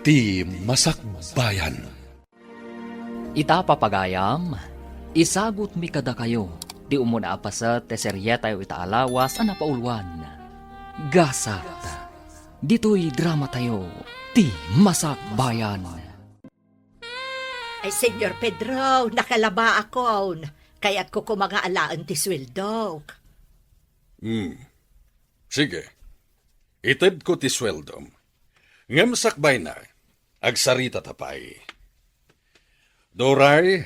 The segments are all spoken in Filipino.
Ti Masakbayan. Ita papagayam, isagot mi kada kayo, di umuna apasat te seryeta ita alawas ana paulwan. Gasat, dito'y drama tayo, Ti Masakbayan. Ay, Senyor Pedro, nakalaba ako. Kaya't ko mga alaan ti sweldo. Sige. Itid ko ti sweldom. Ngem sakbay na, agsarita tapay. Doray,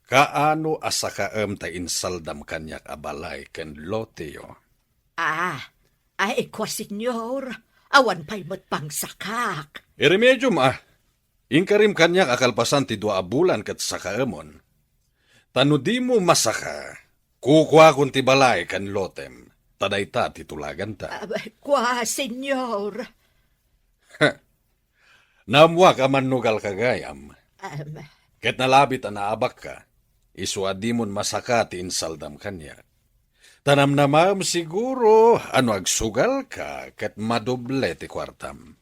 kaano asakaem ta insaldam kanyak abalay ken loteyo? Ay, kwa senyor. Awan pa'y mo't pang sakak. Iremedyo ma, ingkarim kanyak akalpasan ti 2 bulan kat sakaemon. Tano di mo masaka, kukwa kun ti balay ken lotem, taday ta titulagan ta. Kwa senyor. Namwa ka manugal kagayam. Um, Ket nalabit a naabak ka, iswa di mon masaka ti insaldam kanyak. Tanam namam siguro, ano agsugal ka, ket madoble ti kwartam.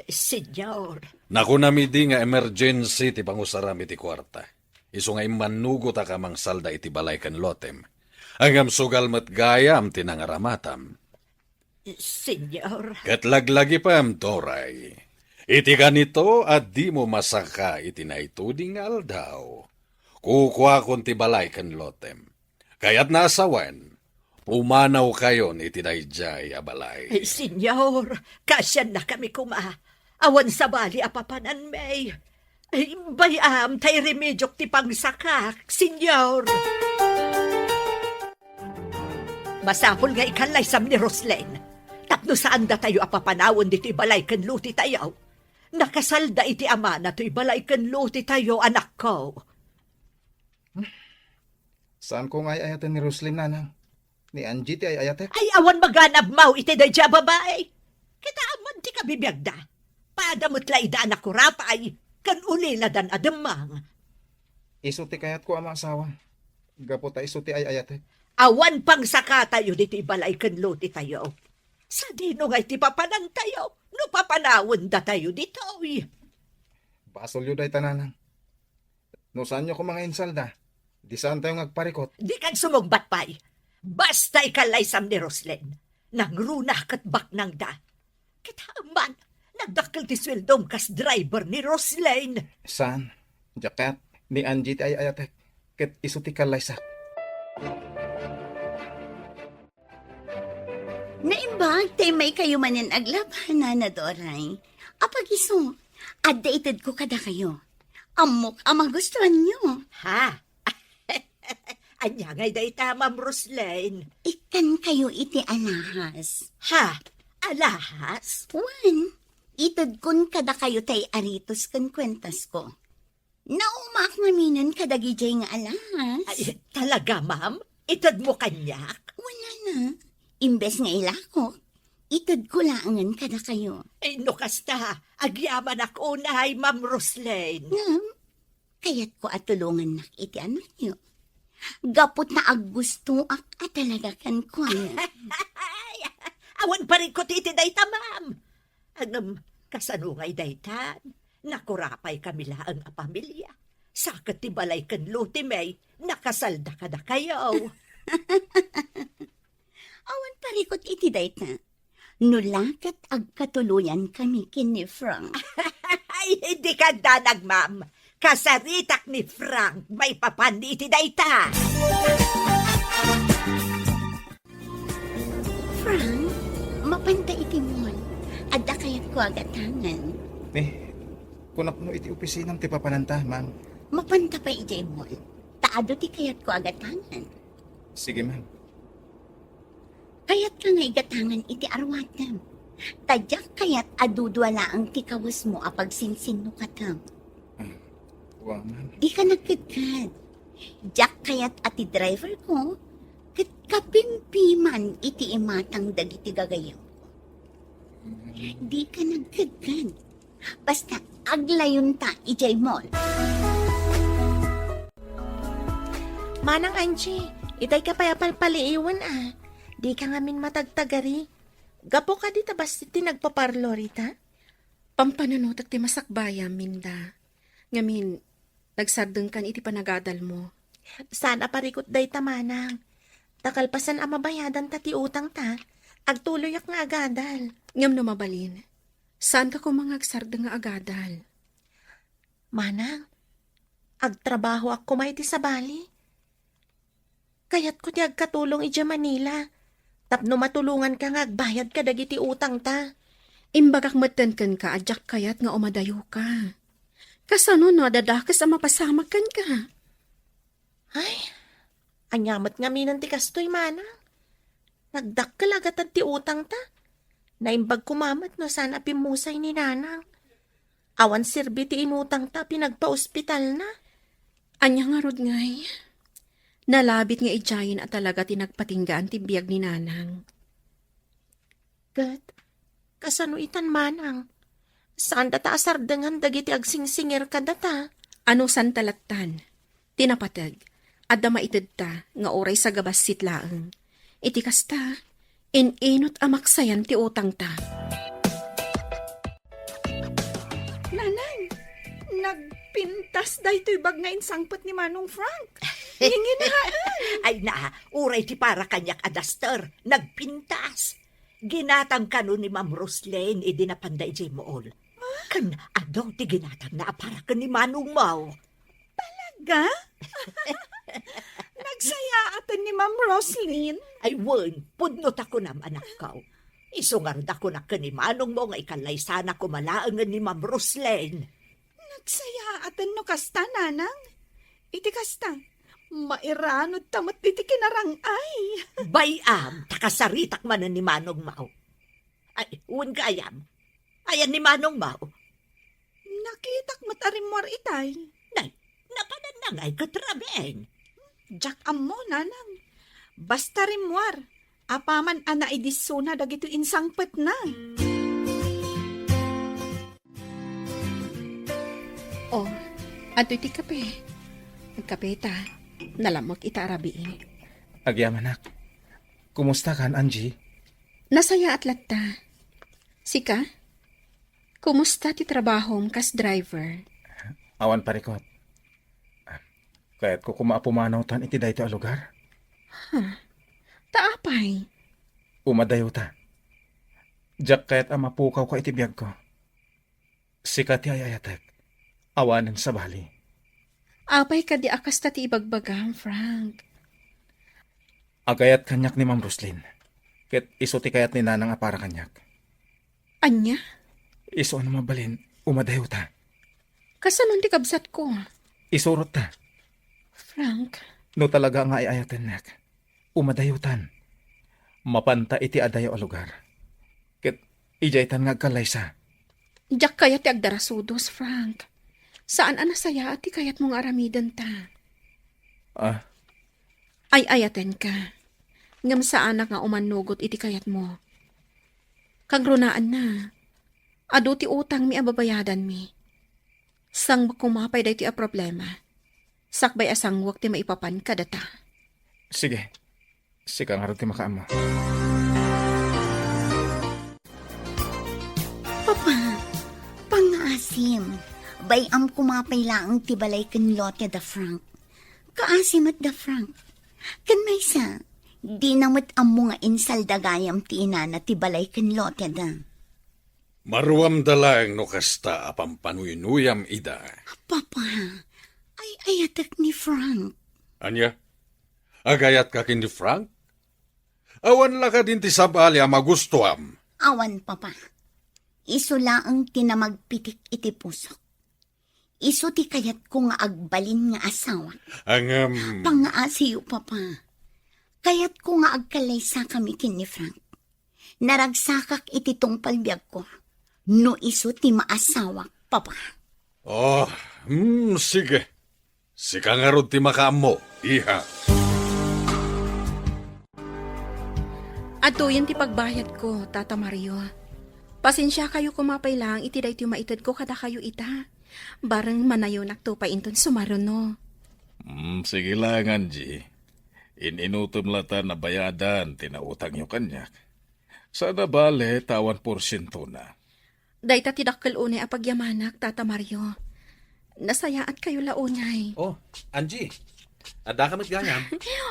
Senyor. Naku namidi nga emergency ti pangusaram iti kwarta. Isu nga imanugo ta kamang salda iti balay ken lotem. Angam sugal met gayam ti nangaramatam. Senyor. Ket laglagi pam toray. Iti ganito at di mo masaka iti naituding aldaw. Kukwa kon ti balay ken lotem. Kaya't nasawan, umanaw kayo ni iti dayjay abalay. Senyor, kasyan na kami awan sa bali apapanan may. Bayam tay remedyok ti pangsakak, senyor. Masapol nga ikalay sam ni Roslen. Tapno saan da tayo apapanawon diti balay ken luti tayo. Nakasalda iti ama na to'y balay ken luti tayo, anak ko. Saan ko nga ayatan ni Roslyn, nanang? Ni Angie ti ayate? Ay, awan maganab mau iti dadya babae. Kita aman ti kabibiyagda. Padamot laida anak ko rapay, kan ulila dan adamang. Isuti kayat ko ama asawa. Gaputa isuti ay ayate. Awan pang saka tayo diti balay ken luti tayo. Sa dino nga iti papanan tayo. No papanawon da tayo dito. Basol yun day tananang. No saan nyo ko mga insalda? Di saan tayo ngagparikot? Di kan sumugbat pa'y. Basta ikalay sam ni Roslen. Nang runa kat bak nang da. Kita man, nagdakil ti sweldom kas driver ni Roslen. Saan? Jakat ni Angie ti ay ayate. Ket isuti kalaysa. Naimbag, tay may kayo manin aglaban na Doray. Apag iso, updated ko kada kayo. Amok ang magustuhan nyo. Ha? Anya ngay day tamam Roslen. Ikan kayo iti alahas. Ha? Alahas? Juan, itad kun kada kayo tay aritos kan kwentas ko. Naumak naminan kada gijay nga alahas. Ay, talaga, ma'am? Itad mo kanyak? Wala na. Imbes nga ilako, itad ko laangan kada kayo. Ay, no kasta, agyaman ako na ay Ma'am Roslen. Kaya't ko atulungan nak iti anak niyo. Gapot na aggusto at talaga kan ko. Awan pa rin ko titi dayta, ma'am. Kasanungay daytan, nakurapay kami laang a pamilya. Sakat ti balay kan luti may, nakasalda kada kayo. Awan parikot iti dayta. Nulakat agkatuluyan kami kini Frank. Ay, hindi ka danag, ma'am. Kasaritak ni Frank, may papan iti dayta. Frank, mapanta iti mon. Adda kayat ko agatangan. Kunapno iti opisinang ti papananta, ma'am. Mapanta pa iti mon. Taado ti kayat ko agatangan. Sige, ma'am. Kayat ka nga igatangan iti arwatam. Tadyak kayat adudwala ang tikawas mo apag sinsin ka tam. Wow, ma'am. Di ka nagkagkad. Diyak kayat ati driver ko, kat kapimpiman iti imatang dagiti gagayaw. Di ka nagkagkad. Basta aglayon ta ijay mall. Manang Angie, itay ka payapalpaliiwan Di ka ngamin matagtagari. Gapo ka di tabas iti nagpaparlo rita? Pampanunutak ti masakbaya, Minda. Ngamin, nagsardeng kan iti panagadal mo. Sana parikot day tamanang. Takalpasan ang mabayadan ta ti utang ta. Agtuloy ak nga agadal. Ngam no mabalin, saan ka kumangagsardeng nga agadal? Manang, agtrabaho ak kumay ti sa bali. Kayat ko ti agkatulong ija Manila. Tapno matulungan ka nga agbayad ka dagiti utang ta. Imbagak matenken ka, adyak kayat nga umadayo ka. Kasano no, dadakas ang mapasamag kan ka. Ay, anyamat nga minan ti kastoy manang. Nagdakkel agad ti utang ta. Naimbag kumamat no sana pimusay ni nanang. Awan sirbi ti inutang ta pinagpa-ospital na. Anya nga rod ngay. Nalabit nga ijayin at talaga tinagpatinggaan ti biyag ni nanang. Gat, kasano itan manang? Saan data asardangan dagiti agsingsingir ka data? Ano san talatan? Tinapatag. Adda maitid ta nga oray sa gabas sitlaang. Iti kasta, inot amaksayan ti utang ta. Nanang, nagpintas da ito'y bag nga insangpot ni Manong Frank. Ay na, uray ti para kanyak adaster. Nagpintas. Ginatang kano ni Ma'am Roslyn, idinapanday jay mool. Kan, adaw ti ginatang na para ka ni Manong Mau. Ga? Nagsaya atan ni Ma'am Roslyn. Ay, wen, pudnot ako nam anak ko. Isungarad ako na ka ni Manong mo nga ikalay sana kumalaangan ni Ma'am Roslyn. Nagsaya atan no kasta, nanang. Iti kasta, mairanod tamot iti kinarang ay. Bayam, takasaritak man ni Manong Mau. Ay, wen kayam. Ayan ni Manong Mau. Nakitak matarimwar itay. Nay, napananangay katrabeng. Jak ammo, nanang. Basta rimwar. Apaman ana idisuna dagito insangpet na. Oh, ato iti kape. Nagkape ta. Nalamag ita arabiin. Agyam anak. Kumusta kan, Angie? Nasaya at latta. Sika? Kumusta ti trabahom kas driver? Awan parikot. Kaya't ko kumapumanaw tan iti dayto a lugar. Taapay. Umadayo ta. Diyak kaya't mapukaw ka iti biyag ko. Sikat ti ayayatek. Awanan sa bali. Apay ka di akas ta ti ibagbagam, Frank. Agayat kanyak ni Ma'am Roslyn. Ket iso ti kayat ni nanang a para kanyak. Anya? Iso na mabalin, umadayo ta. Kasanon ti kabsat ko? Isurot ta. Frank, No talaga nga ayayaten nek. Umadayutan. Mapanta iti adayo a lugar. Ket ijaytan nga kalaysa. jak kayat ti agdarasudos, Frank. Saan anasaya at ti kayat mong aramidan ta? Ah, Ay ayaten ka. Ngam saan nga umanugot iti kayat mo. Kagrunaan na. Ado ti utang mi ababayadan mi. Sang makumapay day ti a problema. Sakbay asang wak ti maipapan ka data. sige. Sika nga rin ti makaam mo. Papa, pangasim. Bayam kumapay laang tibalay kan lote da Frank. Kaasim at da Frank. Kan may sa, di namot amo nga insal dagayam ti inana tibalay kan lote da. Maruam dalang no kasta apampanuyunuyam ida. Papa, ay ayatek ni Frank. Anya? Agayat ka kin ni Frank? Awan la ka din ti sabali a magustuam. Awan, Papa. Iso laang tinamagpitik iti pusok. Iso ti kayat ko nga agbalin nga asawa. Ang, Pangaasiyo, Papa. Kayat ko nga agkalaysa kami kin ni Frank. Naragsakak iti tong palbiag ko. No iso ti maasawak, Papa. sige. Sika nga ron ti makaam mo, iha. Ato yan ti pagbayad ko, Tata Mario. Pasensya kayo kumapay lang, iti day ti maitid ko kada kayo ita. Barang manayo nakto pa inton sumaron no. Sige lang, Angie. Ininutom lata na bayadan, tinautang nyo kanyak. Sana bale, tawan porsyento na. Dayta tidakkel unay apagyamanak, Tata Mario. Nasayaat kayo launay. Oh, Angie. Ada ka matgayam.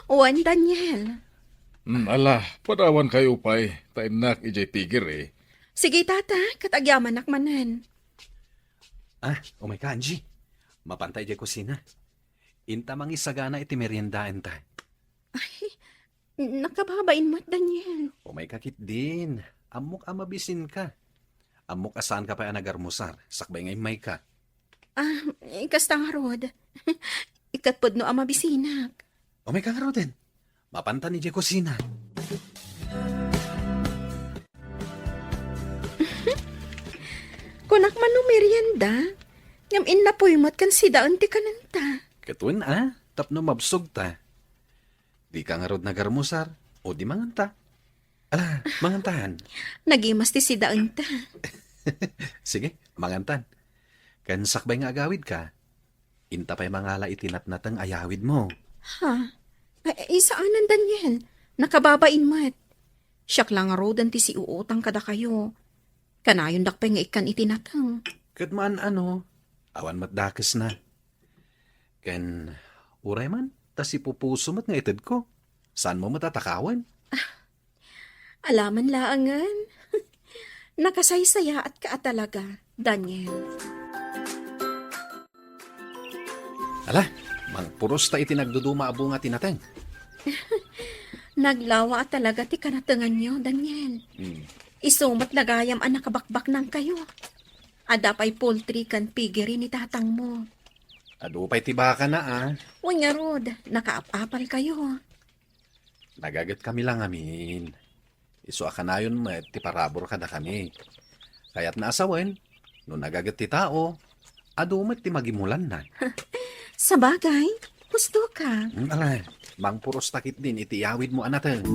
Uwan, Daniel. Ala, padawan kayo pa'y. Tainak ijay tigir eh. Sige, Tata, katagyamanak manan. Umay ka, Angie. Mapantay di kusina. Inta mangi sagana iti meriendaan ta. Nakababain mo't, Daniel. Umay kakit din. Amok amabisin ka. Amok asaan ka pa anagarmusar. Sakbay ngay may ka. Kasta nga, Rod. Ikatpod no amabisinak. Umay ka nga din. Mapanta ni di kusina. Kunak man no merienda. Ngam inapoy mo't kan sidaan ti kananta. Katun tapno mabsog ta. Di ka nga rod nagarmusar. O di manganta. Ala, mangantahan. Nagimas ti sidaan ta. Sige, mangantan. Kan sakbay nga agawid ka. Inta pa'y mangala itinatnatang ayawid mo. Ha? Isaanan, Daniel? Nakababain mo't. Siyak lang nga rodan ti si uutang kada kayo. Kanayon dakpay nga ikan itinatang. Katmaan awan matdakes na. Ken, uray man, tas ipupuso mat nga itid ko. Saan mo matatakawan? Alaman laangan. Nakasaysaya at kaa talaga, Daniel. Ala, mang puros ta itinagduduma abo nga tinateng. Naglawa at talaga ti kanatangan nyo, Daniel. Isumat lagayam ang nakabakbak ng kayo. Adapay poultry kan pigiri ni tatang mo. Ado pa'y tibaka na Wanya Rod, nakaapapal kayo. Nagagat kami lang amin. Iso akanayon met, ti parabor kada kami. Kaya't naasawen, no nagagat ti tao, ado met ti magimulan na. Sa bagay, gusto ka. Alay, mang puros takit din iti yawid mo anatan.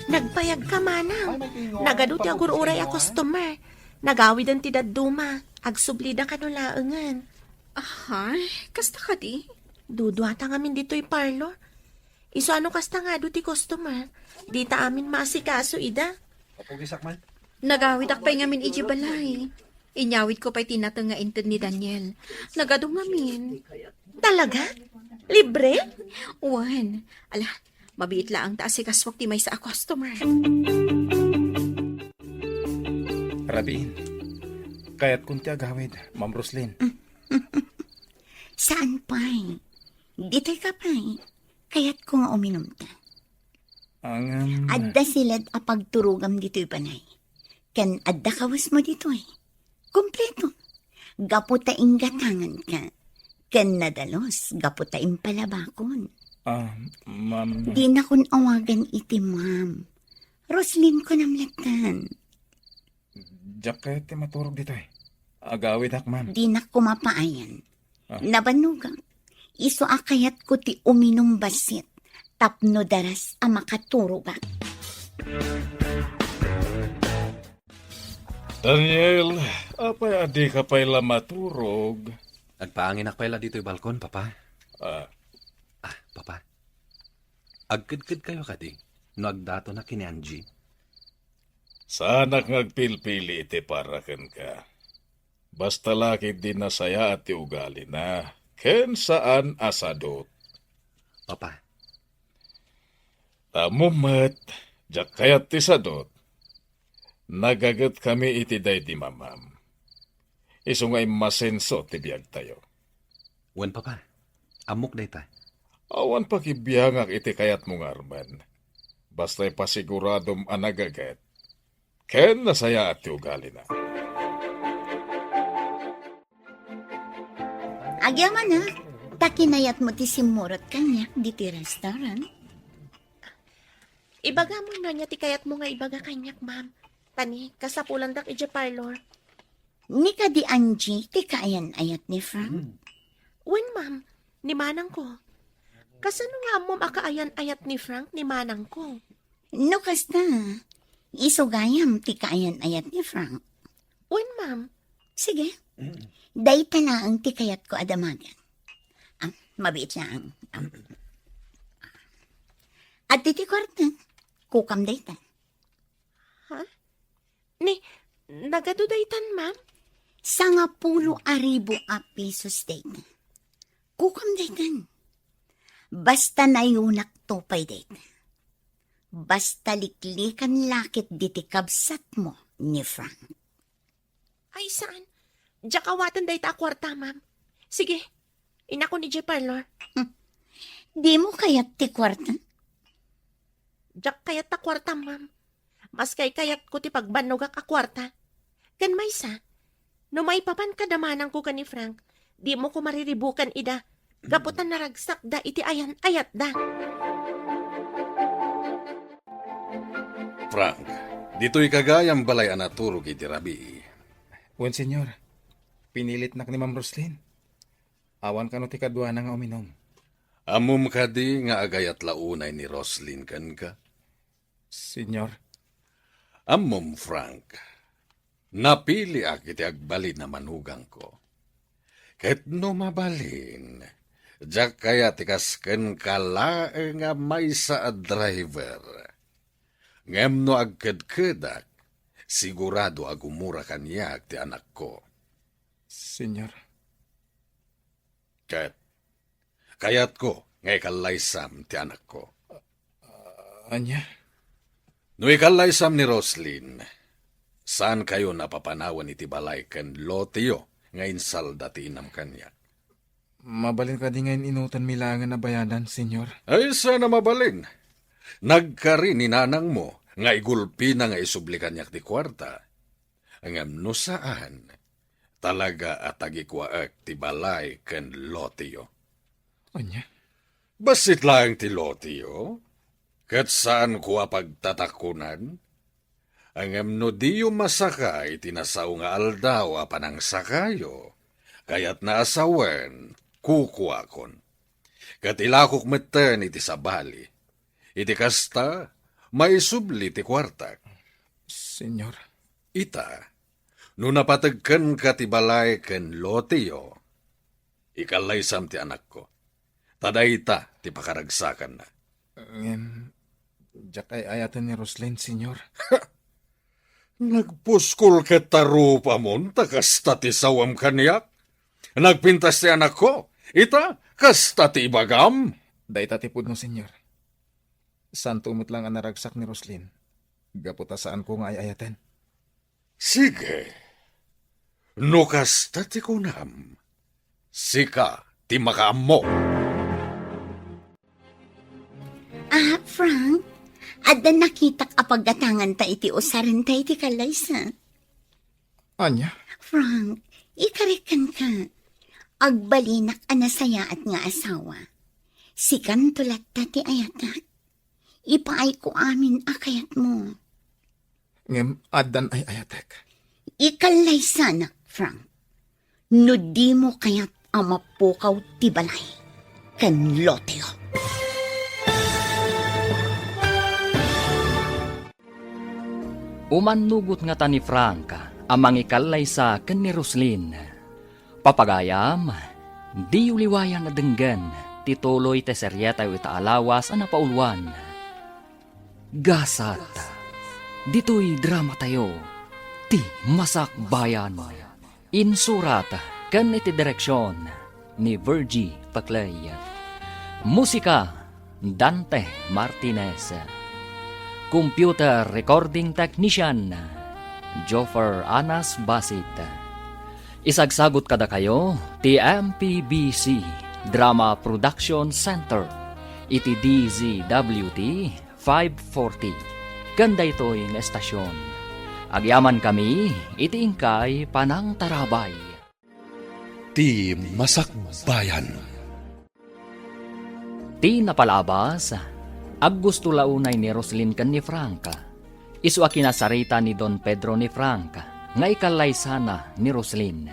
Nagpayag ka, Manang. Nagado ti agururay a customer. Nagawid ang tidaduma. Agsublida ka no laangan. Ay, kasta ka di? Duduata ngamin dito'y parlor. Iso ano kasta nga do ti customer. Di ta amin maasikaso, ida. Papugisak man. Nagawid akpay ngamin ijibalay. Inyawid ko pa'y tinatang nga inted ni Daniel. Nagado ngamin. Talaga? Libre? Uwan. Ala, mabiit la ang taasikaswak ti may sa customer. Rabin, kaya't kunti agawid, Ma'am Roslyn. Saan pa'y? Dito'y ka pa'y. Kaya't ko nga uminom ta. Ang... Adda silad apagturugam dito'y panay. Kan adda kawas mo dito'y. Kompleto. Gaputaing gatangan ka. Kan nadalos, gaputaing palabakon. Ma'am... Di na kun awagan iti, ma'am. Roslyn ko namlatan. Diyak kaya't maturog dito eh. Agawid ak, ma'am. Di na kumapaayan. Nabanugang. Iso akayat ko ti uminom basit. Tapno daras ang makaturugak. Daniel, apay adi ka pa'y maturog. Agpaangin akpayla dito'y balkon, papa. Papa. Agkid-kid kayo kadi. No agdato na kini Angie. Sana ngagpilpili iti parakan ka. Basta laki din na saya at ugali na. Ken saan asadot. Papa. Tamumat, jak kayat ti sadot. Nagagat kami iti day di mamam. Iso nga masenso ti biyag tayo. Wen, papa. Amok day ta. Awan pakibiyangak iti kayat mong arman. Basta'y pasiguradom anagagat. Ken nasaya at ugali na. Agyaman na. Takinayat mo ti simurot kanya diti restaurant. Ibaga mo na niya ti kayat mo nga ibaga kanyak, ma'am. Tani, kasapulan dak iti parlor. Ni ka di Angie, ti kaayan-ayat ni Frank. Wen, ma'am, ni manang ko. Kasano nga mo makaayan-ayat ni Frank ni manang ko? No kasta, isugayam ti kaayan-ayat ni Frank. Wen, ma'am. Sige, day na ang ti kayat ko adamagan. Mabiit lang. At titi kwarta, kukam day ta. Nagadudaytan, ma'am? Sa nga 10,000 a pesos date. Kukam daytan. Basta nayunak topay date. Basta liklikan lakit diti kabsat mo ni Frank. Ay, saan? Diyak awatan day ta kwarta, ma'am. Sige, inako ni J. Parlor. Di mo kayat ti kwarta? Diyak kayat ta kwarta, ma'am. Mas kayat ko ti pagbanog a kwarta. Kan may sa, no may papan kadamanang ko ka ni Frank, di mo ko mariribukan ida. Gaputan na ragsak da iti ayan ayat da. Frank, dito'y kagayang balay anaturog iti rabi. Wen, senyor. Pinilit nak ni Ma'am Roslyn. Awan ka no ti kadwa na nga uminom. Amom ka di nga agayat launay ni Roslyn kan ka. Senyor, Amom, Frank. Napili ak iti agbalin na manugang ko. Kahit no mabalin, diyak kaya tikasken kalae nga may sa driver. Ngem no agkedkedak, sigurado agumura kaniya ti anak ko. senyor. Kayat ko, ngay kalaysam ti anak ko. Anya? No ikalaysam ni Roslyn, saan kayo napapanawan iti balay ken lotiyo ngayon salda ti inam kanya? Mabalin ka di ngayon inutan milangan na bayadan, senyor. Ay, sana mabalin. Nagkari ni nanang mo, nga igulpi na nga isublikan niyak ti kwarta. Ang no saan, talaga at agikwaak ti balay ken lotiyo. Anya? Basit lang ti lotiyo? Kat saan ko pagtatakunan? Ang no diyo masakay, tinasaw nga aldaw apanang sakayo. Kaya't naasawen, kukuakon. Kat ilakok meten iti sabali. Iti kasta, may subli ti kwartak. Senyor. Ita, no napatagkan ka ti balay ken lotiyo, ikalaysam ti anak ko. Taday ita ti pakaragsakan na. Diyak ay ayatan ni Roslyn, senyor. Nagpuskol ka tarupa mon, takasta ti sawam kanyak. Nagpintas ti anak ko, ita, kasta ti ibagam. Dahita tipod no, senyor. Saan tumot lang ang naragsak ni Roslyn? Gaputa saan ko nga ay ayatan? Sige. No kasta ti kunam. Sika ti makaam mo. Frank, ada nakitak apagatangan ta iti usaran ta iti kalaysa. Anya? Frank, ikarikan ka. Agbalinak anasaya at nga asawa. Sikan tulat ta ti ayatak. Ipaay ko amin akayat mo. Ngem, adan ay ayatek. Ikalaysa na, Frank. No di mo kayat amapukaw ti balay. Kan loteo. Umanugot nga ta ni Frank, amang ikalaysa ken ni Roslyn. Papagayam, di uliwayan na denggan, tituloy te seryeta ita alawas ana paulwan. Gasat, dito'y drama tayo, ti masak bayan. Insurat, ken iti direksyon, ni Virgie Paclay. Musika, Dante Martinez. Computer Recording Technician, Joffer Anas Basit. Isagsagot kada kayo, TMPBC Drama Production Center, iti DZWT 540. Ganda ito'y nga estasyon. Agyaman kami, iti ingkay Panang Tarabay. Ti Masakbayan. Ti napalabas, aggusto launay ni Roslyn ken ni Frank. Isu a kinasarita ni Don Pedro ni Frank, nga ikalay sana ni Roslyn.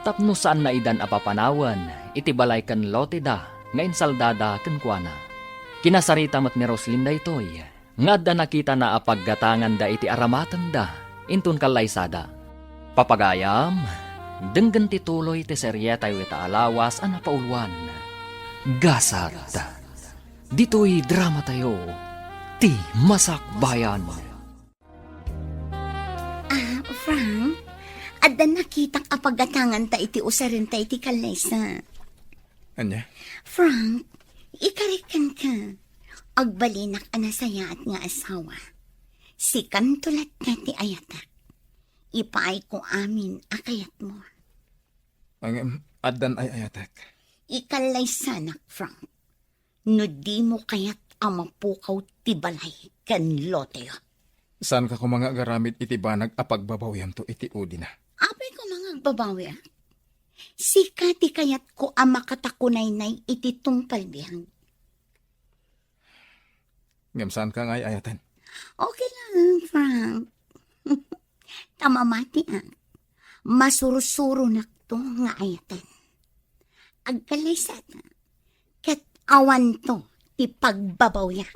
Tapno saan na idan apapanawan, iti balay ken lote da, nga insaldada ken kuana. Kinasarita mat ni Roslyn da itoy, nga da nakita na apaggatangan da iti aramatan da, intun kalaysada. Papagayam, denggan tituloy ti seryeta yu ita alawas ana paulwan. Gasat, dito'y drama tayo, ti Masakbayan. Frank, adda nakitang apagatangan ta iti usarin ta iti kalaysa. Anya? Frank, ikarikan ka. Agbalinak anasaya at nga asawa. Si kantulat nga ti ayatak. Ipaay ko amin akayat mo. Ang addan ay ayatek. Ikalaysa nak, Frank. No di mo kayat amapukaw ti balay kan loteyo. Saan ka ko mga garamit iti banag apagbabawyam to iti udi na? Apay ko mga babawi. Sika ti kayat ko amakatakunay-nay iti tungpalbihan. Ngam saan ka nga ay ayatan? Okay lang, Frank. Tamamati ang masurusuro na to nga ayatan. Agkalaysat na, kat awan to ti pagbabawya.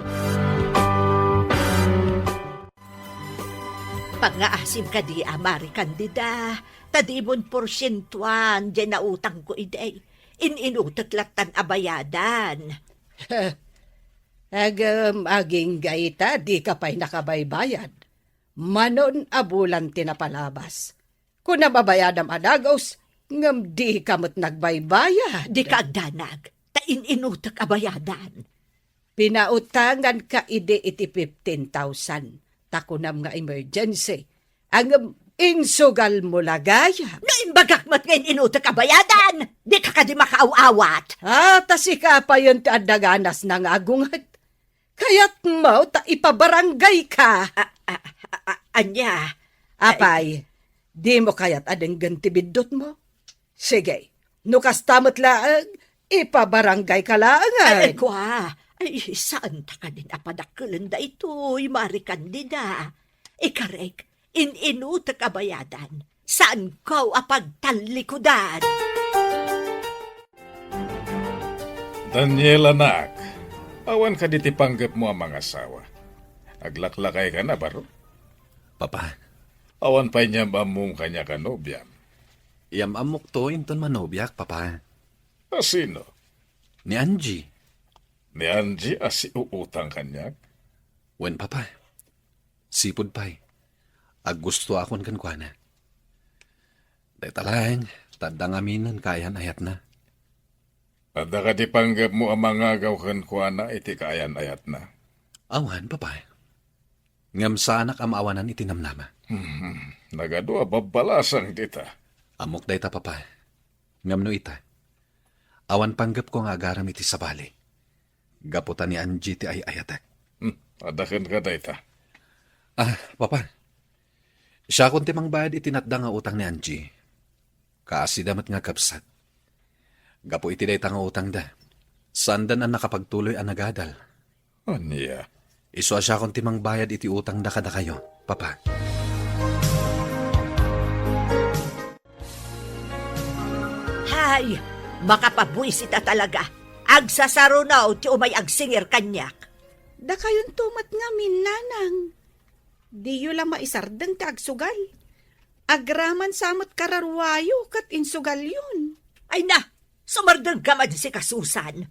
Pangaasim ka di amari kandida. Tadimon porsyentuan dyan na utang ko iday. Inutot latan abayadan. Aging gaita, di ka pa'y nakabaybayad. Manon abulan tinapalabas. Kung nababayadam adagos, ngam di kamot nagbaybayad. Di ka agdanag. Inutot abayadan. Pinautangan ka ide iti 15,000. Takunam nga emergency. Ang insugal mo lagaya. Naimbagakmat ngayon inutot abayadan. Di ka di makaaw-awat. Tasi ka pa yun ti adaganas ng agungat. Kaya't mo ta ipabarangay ka. Anya. Apay, di mo kaya't adeng gantibidot mo? Sige, nukastamot laang, ipabarangay ka laangan. Ay, kwa. Ay, saan ta ka din apadakulan da ito, mari kandida. Ikarek, inutak abayadan. Saan ko apagtalikudan? Daniel, anak, awan ka diti panggap mo ang mga asawa. Aglaklakay ka na, baro? Papa, Awan pa niya mamong kanya kanobyan. iyam amok to inton manobyak, papa. Sino? Ni Angie. Ni Angie asi uutang kanyak? Wen, papa. Sipod pa'y. Ag gusto akon kankwana. Dahil talang, tadang aminan kayan ayat na. Ada ka di panggap mo ang mga gawkan kwa na iti kaayan ayat na. Awan, papa. Ngam sa anak amawanan itinamnama. Nagadua babalasang dita. Amok dayta, papa. Ngam no ita. Awan panggap ko nga agaram iti sabali. Gaputan ni Angie ti ay ayatek. Adakan ka dayta. Papa. Siya kung timang bayad itinatda nga utang ni Angie. Kaasi damat nga kapsat. Gapo iti dayta nga utang da. Sandan ang nakapagtuloy ang nagadal. Anya? Iswa siya kung timang bayad iti utang da kada kayo, papa. Hay, makapabuisita talaga. Agsasaro na ti umay agsingir kanyak. Da kayon tumat nga minanang. Di yu lang maisardeng ti agsugal. Agraman samot kararwayo kat insugal yun. Ay na, sumardeng ka man si kasusan.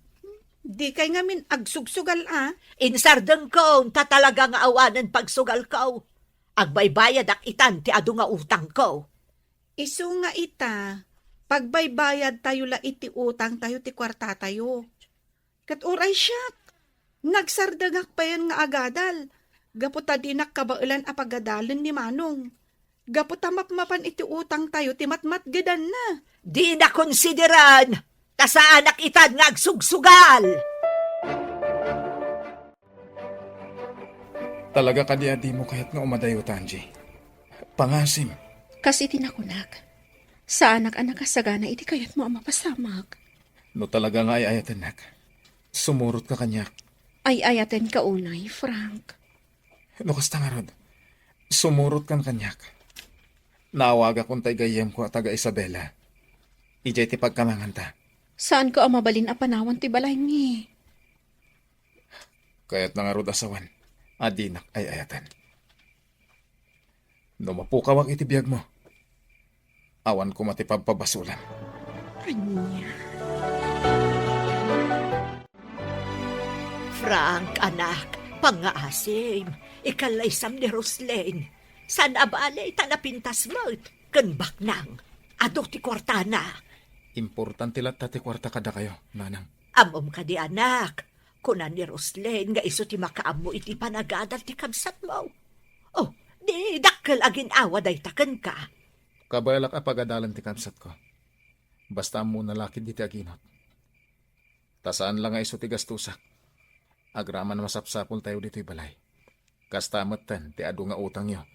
Di kay ngamin agsugsugal Insardeng ko, tatalaga nga awanan pagsugal ko. Agbaybayad ak itan ti adu nga utang ko. Isu nga ita, pagbaybayad tayo la iti utang tayo ti kwarta tayo. Kat uray siyak, nagsardagak pa yan nga agadal. Gaputa dinak kabailan apagadalan ni Manong. Gaputa mapmapan iti utang tayo ti matmat gadan na. Di na konsideran, ta sa anak itan nga agsugsugal. Talaga ka di mo kahit nga umadayo, Angie. Pangasim. Kasi tinakunak. Sa anak-anak kasagana, iti kayat mo ang mapasamag. No talaga nga ay ayatan nak. Sumurot ka kanyak. Ay ayaten ka unay, Frank. No kasta nga rod. Sumurot kan kanyak. Naawaga kong taygayem ko at taga Isabela. Ijay ti pagkamangan ta. Saan ko ang mabalin a panawan ti balay ni? Kaya't na nga rod asawan. Adinak ay ayatan. No mapukawak iti biyag mo. Awan ko matipagpabasulan. Frank, anak, pangaasim, ikalaysam ni Roslyn. San abale tanapintas mo, kan baknang. Ado ti kwartana. Importante lang tati kwarta kada kayo, nanang. Amom ka di anak. Kunan ni Roslen nga iso ti makaamo iti panagadal ti kabsat mo. Oh, di dakkel agin awa day taken ka. Kabalak apagadalan ti kapsat ko. Basta mo nalakid di ti aginot. Tasaan lang nga iso ti gastusak. Agraman masapsapol tayo dito'y balay. Kastamatan ti adu nga utang yo.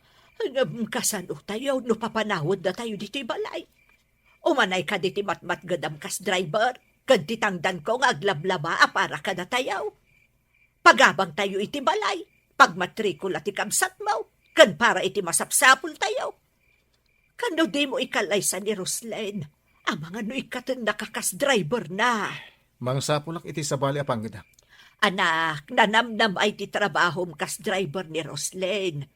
Kasano tayo no papanawod na tayo dito'y balay. Umanay ka diti matmat gadam kas driver. Kadti tangdan ko nga aglablaba para ka na tayaw. Pagabang tayo iti balay. Pagmatrikula ti kamsat mo. Kan para iti masapsapol tayo. Kano di mo ikalaysa ni Roslen. Amang ano ikatang nakakas driver na. Mang sapulak iti sabali apanggadak. Anak, nanamnam ay ti trabahom kas driver ni Roslen.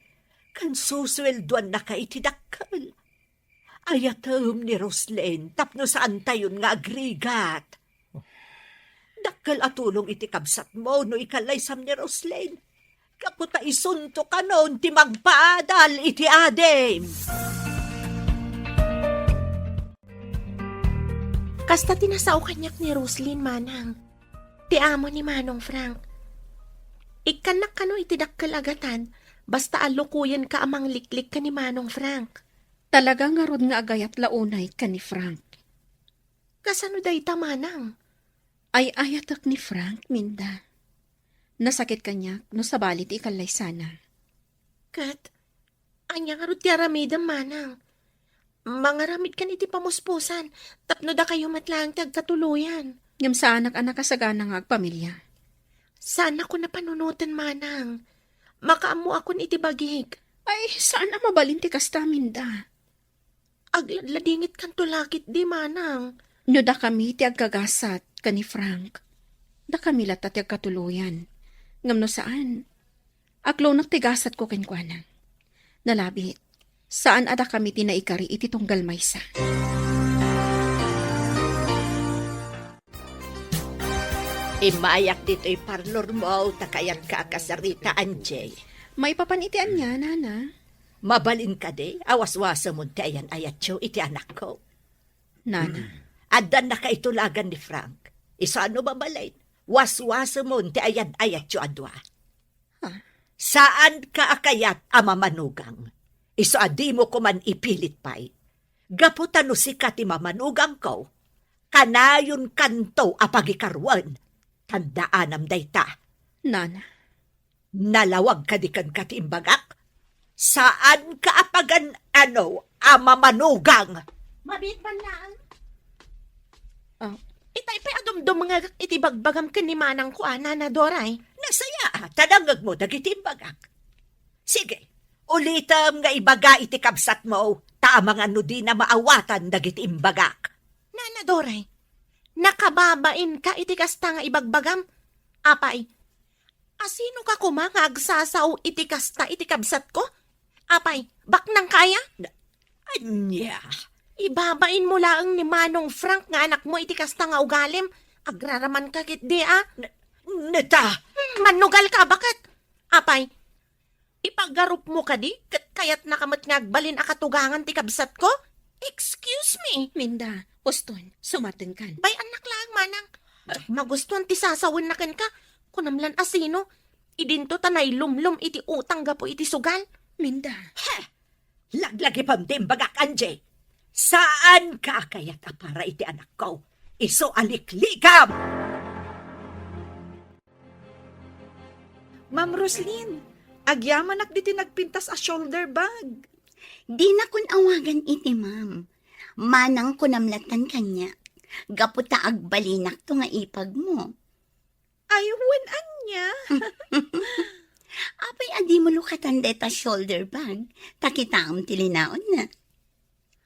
Kan suswelduan na ka iti dakkel. Ayatom ni Roslen, tapno saan tayon nga agrigat. Dakkel atulong iti kabsat mo no ikalaysam ni Roslen. Kaputa isunto ka noon ti magpaadal iti adem. Kasta tinasaw kanyak ni Roslyn, manang. Ti amo ni Manong Frank. Ikanak kano iti dakkel agatan, basta alukuyan ka amang liklik ka ni Manong Frank. Talaga nga rod nga agayat launay ka ni Frank. Kasano day ta, manang? Ay ayatak ni Frank, Minda. Nasakit kanya no sabalit ikalay sana. Kat, anya nga rod ti aramidam, manang. Mangaramid ka ni ti pamuspusan, tapno da kayo matlang tagkatuluyan. Ngam sa anak-anak kasagana nga agpamilya. Sana ko napanunutan, manang. Makaamu akon iti bagig. Ay, sana mabalin ti kasta, Minda. Agladingit kan tulakit di, manang. No da kami ti agkagasat ka ni Frank. Da kami lata ti agkatuluyan. Ngam no saan? Aglonak ti gasat ko kenkwanang. Nalabit, saan ada kami tinaikari iti tunggal maysa. Imayak dito'y parlor mo, takayat ka kasarita, Anjay. May papanitian niya, nana. Mabalin ka di, awaswasa mo ti ayan ayatyo iti anak ko. Nana. Adan na kaitulagan ni Frank. Isano babalin? Waswasa mo ti ayan ayatyo adwa. Saan ka akayat amamanugang? Iso adi mo ko man ipilit pa'y. Gaputan no si ka ti mamanugang ko. Kanayon kanto apagikarwan. Tandaanam dayta. Nana. Nalawag ka di kan katimbagak? Saan ka apagan amamanugang? Mabit man lang. Oh. Itay pa adumdum mga itibagbagam ka ni manang ko, Nana Doray. Nasaya, tanangag mo dagitimbagak. Sige, ulitam nga ibaga iti kabsat mo, tamang ano di na maawatan dagitimbagak. Nana Doray, nakababain ka iti kasta nga ibagbagam? Apay, asino ka kumangag sasaw iti kasta iti kabsat ko? Apay, baknang kaya? Anya, Ibabain mo laang ni Manong Frank nga anak mo iti kasta nga ugalim. Agraraman ka kit di, neta, Manugal ka, bakit? Apay, ipagarup mo ka di? Kaya't nakamat ngagbalin akatugangan ti kabsat ko? Excuse me. Minda, poston, sumaten kan. Bay anak lang, manang. Magustuhan ti sasawin na kan ka. Kunamlan asino. Idinto tanay lumlum iti utang gapo iti sugal. Minda. laglagi pam timbagak, Anjay. Saan ka kayat para iti anak ko? Iso aliklikam! Ma'am Roslyn, agyamanak diti nagpintas a shoulder bag. Di na kun awagan iti, ma'am. Manang kunamlatan kanya. Gaputa agbalinak to nga ipag mo. Ay, wen anya. Apay adi mo lukatan deta shoulder bag. Takitaam tilinaon na.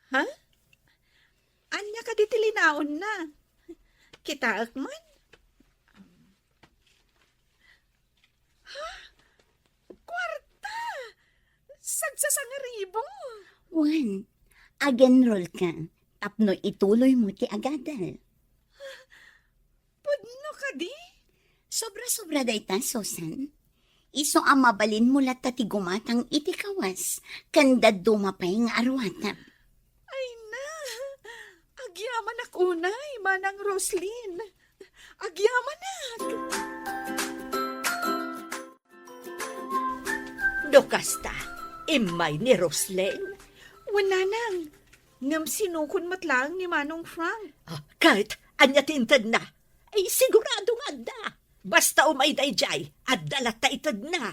Ha? Anya ka diti linaon na. Kitaak man. Ha? Kwarta! Sagsasangaribo. Juan, agenroll ka. Tapno ituloy mo ti agadal. Pudno ka di? Sobra-sobra dayta, Susan. Iso ang mabalin mo lat ti gumatang iti kawas, kanda dumapay nga arwatan. Ay na, agyaman ak unay, Manang Roslyn. Agyaman ak. Dokasta, imay ni Roslyn. Wala nang. Ngam sinukon matlang ni Manong Frank. Kahit anya tinted na, ay sigurado nga da. Basta umay dayjay, at dalata ited na.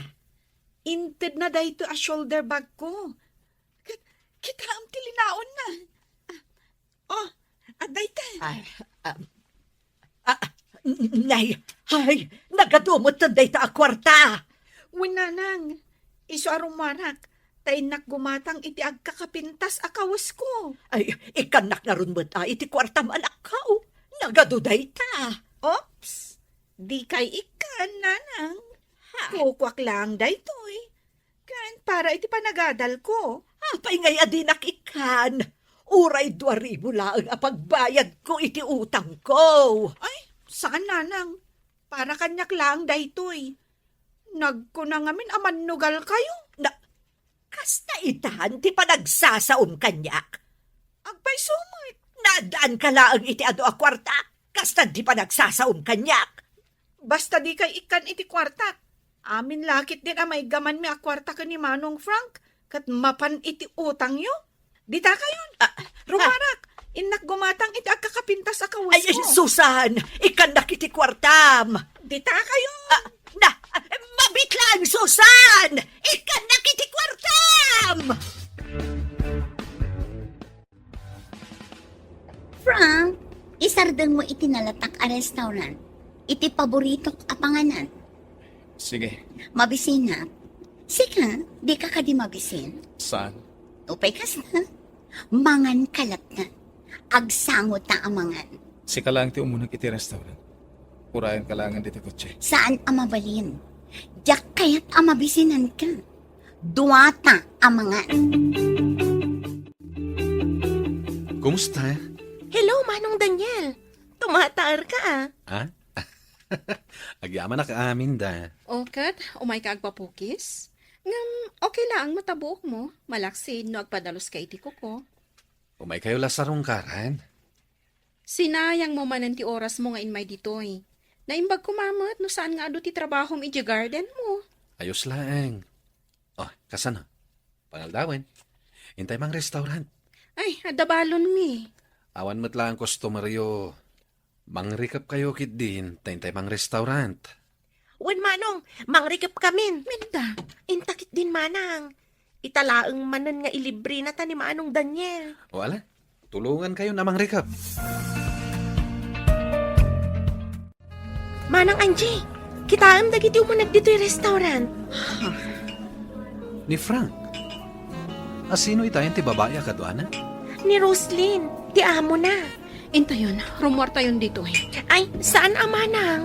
Inted na dahito a shoulder bag ko. Kita ang tilinaon na. Oh, aday ta. Ay, nay, ay, nagadumot na dayta a kwarta. Wala nang. Iso arumarak. Tainak gumatang iti agkakapintas akawas ko. Ay, ikanak na ron mo't iti kwarta manakaw. Nagaduday ta. Oops! Di kay ikan, nanang. Kukwak lang daytoy. Kan para iti panagadal ko. Apay ngay adinak ikan. Uray 2,000 lang ang pagbayad ko iti utang ko. Ay, saan nanang? Para kanyak lang daytoy. Nagkuna ngamin amanugal kayo. Kasta itahan ti panagsasaom kanyak. Agpay sumit. Nadaan ka lang iti ado a kwarta. Kasta di panagsasaom kanyak. Basta di kay ikan iti kwarta. Amin lakit din amay gaman mi a kwarta ka ni Manong Frank. Kat mapan iti utang yo. Dita kayon. Rumarak. Inak gumatang iti agkakapintas a kawas Ay, ko. Susan, ikan nakiti kwartam. Dita kayo. Mabit lang, Susan! Ikan nakiti kwartam! Frank, isardeng mo iti nalatak a restaurant. Iti paborito a panganan. Sige, Mabisin na. Sika, di ka kadi mabisin. saan? Upay kas na. Mangan kalat na. Agsangot na amangan. Sika lang ti umunag iti restaurant. Urayan ka lang dito kotse. Saan amabalin? Diyak kaya't amabisinan ka. Duwata amangan. Kumusta? Hello, Manong Daniel. Tumataar ka ah. Ha? Agyaman na ka amin da. Kat, umay ka agpapukis? Ngam, okay lang matabuok mo. Malaksin no agpadalos ka iti ko. Umay kayo lasarong karan. Sinayang mo man ti oras mo nga inmay ditoy. Naimbag kumamat no saan nga ado ti trabaho mi iti garden mo. Ayos lang. Oh, kasano? Panaldawin. Intay mang restaurant. Ay, adabalon mi. Awan mo't lang customeryo. Mangrikap kayo kit din. Tayntay mang restaurant. Wen Manong, mangrikip kamin. Minda. Intakit din Manang. Italaang manan nga ilibre na ta ni Manong Daniel. Wala. Tulungan kayo na mangrikap. Manang Angie, kita ang dagiti umunag dito yung restaurant. Ni Frank. Asino itayin ti babae akaduana? Ni Roslyn, ti amo na. Intayon, rumwar tayon dito eh. Ay, saan ang Manang?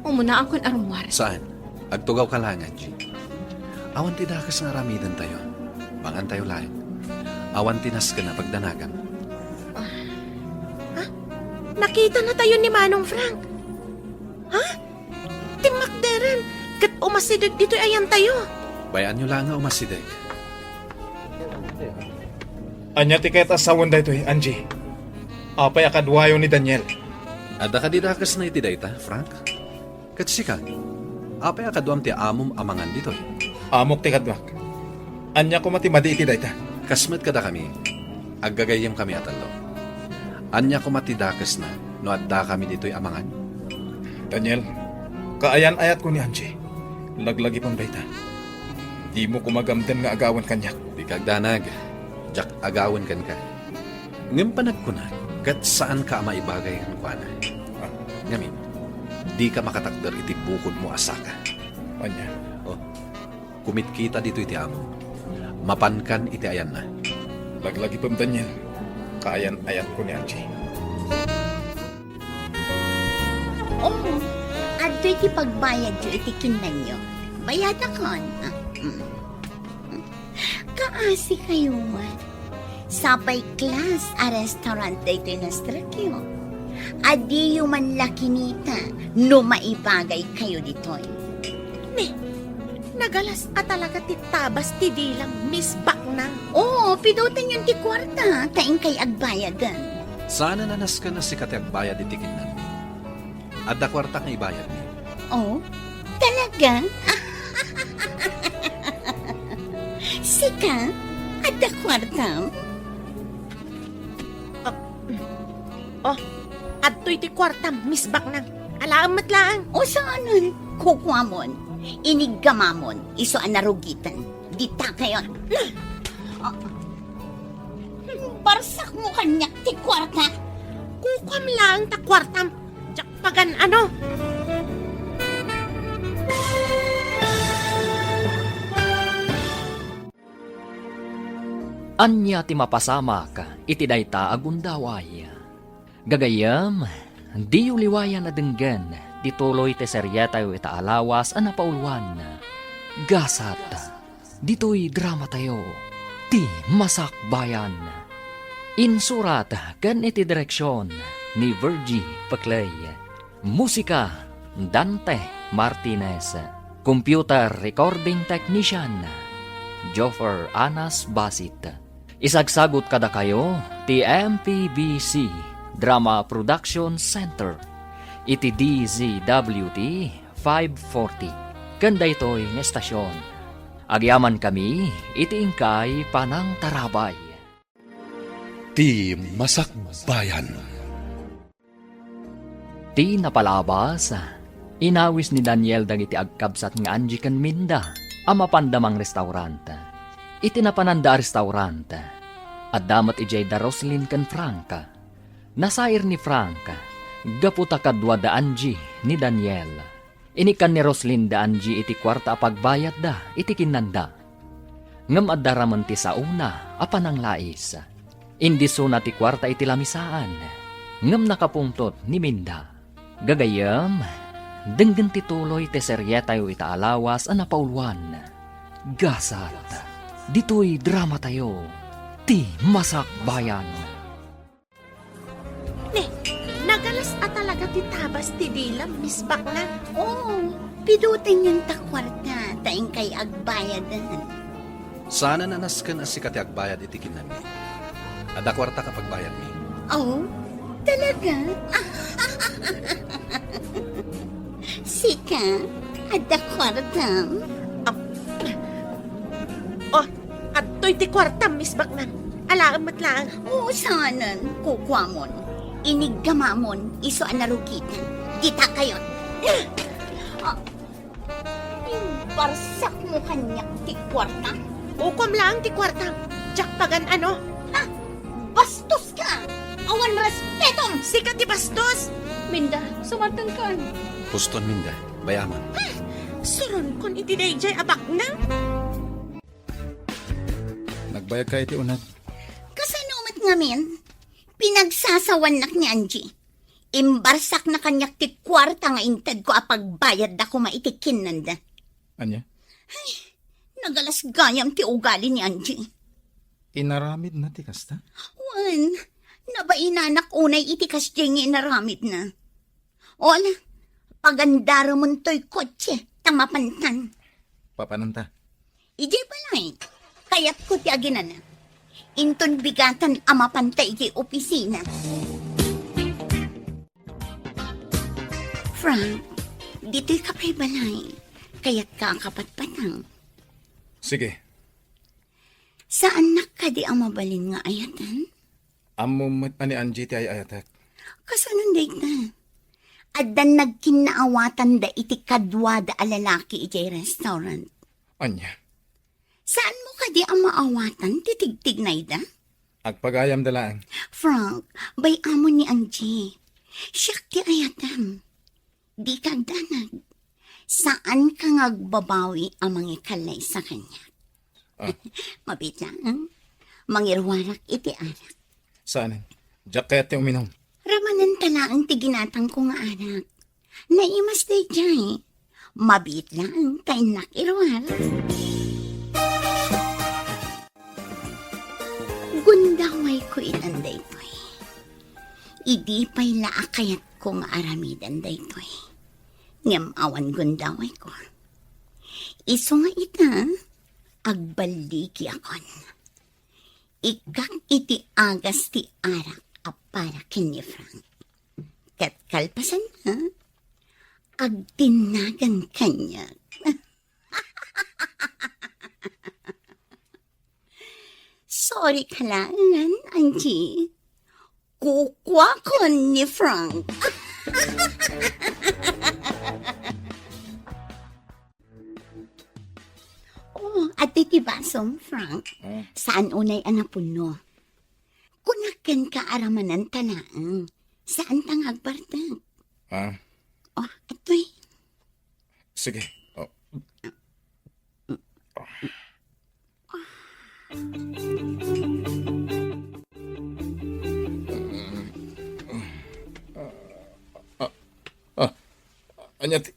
Umuna akong arumwar. Saan? Agtugaw ka lang, Angie. Awan ti dakas nga ramidan tayo. Mangan tayo lang. Awan tinas ka na pagdanagam. Nakita na tayo ni Manong Frank. Ha? Timakderan, kat umasidag dito ayan tayo. Bayaan nyo lang nga umasideg. Anya ti kahit asawon dito Angie. Apay akadwayo ni Daniel. Ada ka di dakas na iti dayta, Frank? Katsika, apay akaduam ti amom amangan dito. Amok ti kadwak. Anya ko matimadi iti dayta. Kasmet kada kami, aggagayem kami atalo. Anya ko matidakas na, no adda kami dito'y amangan. Daniel, kaayan-ayat ko ni Angie. Laglagi pang dayta. Di mo kumagamden nga agawan kanyak. Di kagdanag, jak agawan kan ka. Ngem panagkunat, kat saan ka maibagay ang kuana. Ngamin, di ka makatakder iti bukod mo asaka. Anya, Oh, kumit kita dito iti amo. Mapankan iti ayan na. laglagi pang Daniel. Kaayan-ayat ko ni Angie. Oh, adto iti pagbayad yo iti kinan nyo. Bayad akon. Kaasi kayo man. Sapay class a restaurant dito inastrakyo. Adi yung man lakinita no maibagay kayo ditoy. Nagalas ka talaga ti tabas ti dilang Miss Baknang. Oo, pidutan yung ti kwarta, taing kay agbayadan. Sana nanas ka na si katiagbayad itikin namin. At da kwarta nga ibayad ni. Oh, talaga? Sika, ada kwarta? Oh, adto'y ti kwartam, Miss Baknang. Alamat lang. O saanan? Kukwamon, inigamamon, iso anarugitan. Dita kayon. Barsak mo kanyak ti kwarta. Kukwam lang ta kwartam. Diyak pagan ano. Anya ti mapasamak, iti dayta agundaway. Gagayam, di uliwayan na denggan, di tuloy ti serya tayo itaalawas a napaulwan. Gasat, dito'y drama tayo, ti masakbayan. Insurat kan iti direksyon ni Virgie Paclay. Musika, Dante Martinez. Computer Recording Technician, Joffer Anas Basit. Isagsagot kada kayo, ti MPBC Drama Production Center. Iti DZWT 540. Kanda ito'y nga estasyon. Agyaman kami, iti ingkay panang tarabay. Ti Masakbayan. Ti napalabas, inawis ni Daniel dagiti agkabsat nga Angie kan Minda, ama pandamang restaurant. Iti napananda restaurant, at damat ijay da Roslyn kan Franca. Nasair ni Franca, gaputa kadwa da Angie ni Daniel. Inikan ni Roslyn da Angie iti kwarta pagbayad da, iti kinanda. Ngam addaraman ti sauna, apanang lais. Indiso na ti kwarta iti lamisaan, ngam nakapungtot ni Minda. Gagayam, denggan ti tuloy ti serya tayo itaalawas a napaulwan. Gasat, dito'y drama tayo, ti masakbayan. Nagalas a talaga ti tabas ti dilang Miss Baknang. Oo, pidutan yung ta kwarta, taing kay agbayadan. Sana nanas ka na si katiagbayad itikin namin. At da kwarta kapag bayad ni. Oh, talaga? Sika, ada kwarta? Oh, adto'y ti kwartam, Miss Baknang. Alamat lang. Oo, saanan, kukwamon. Inigamamon, iso anarugitan. Dita kayon. Yung barsak mo kanyak ti kwarta. Kukwam lang ti kwartam. Diyak pagan ano. Bastos ka! Awan respetom! Sika ti bastos. Minda, sumartang ka. Puston Minda, bayaman. Suron kon iti dayjay a Baknang. Nagbayag ka iti unag. Kasanumat ngamin, pinagsasawan nak ni Angie. Imbarsak na kanyak ti kwarta nga intad ko apagbayad da ko maitikin nanda. Anya? Nagalas gayam ti ugali ni Angie. Inaramid na ti kasta? Wan, nabainanak unay iti kasdyeng inaramid na. Ola, pagandaro mo to'y kotse, tamapantan. Papananta. Ije balay, kayat ko ti aginana. Inton bigatan amapantay iti opisina. Frank, dito'y kapay balay, kayat ka ang kapatpatang. Sige, Saan nakadi ang mabalin nga ayatan? amumot ani Angie ti ay ayatek. Kasanong date na? Adan nagkinaawatan da iti kadwa da alalaki iti restaurant. Anya? Saan mo kadi ang maawatan? Titigtig na ida? Agpagayam dalaan. Frank, bay amon ni Angie. Siyak ti ayatan. Di ka danag. Saan ka ngagbabawi ang mga kalay sa kanya? Mabit lang. Mangirwarak iti anak. Saan? Diyak kaya ti uminom. Ramanan tala ang tiginatang ko nga anak. Naimas day jay. Mabit lang kay nakirwar. Gundaway ko itanday to'y. Idi pa'y laakayat ko nga aramidan day to'y. Ngam awan gundaway ko. Iso nga ita, agbaliki akon. Ikak iti agas ti arak apara kini Frank. Kat kalpasan na, agtinagan kanya. Sorry ka lang, Angie. Kukwa ko ni Frank. Oh, at titibasom, Frank. Saan unay anapuno? Kunakan ka aramanan talaang. Saan tang agbartag? Ah, Oh, atoy. sige. Oh. Anya ti...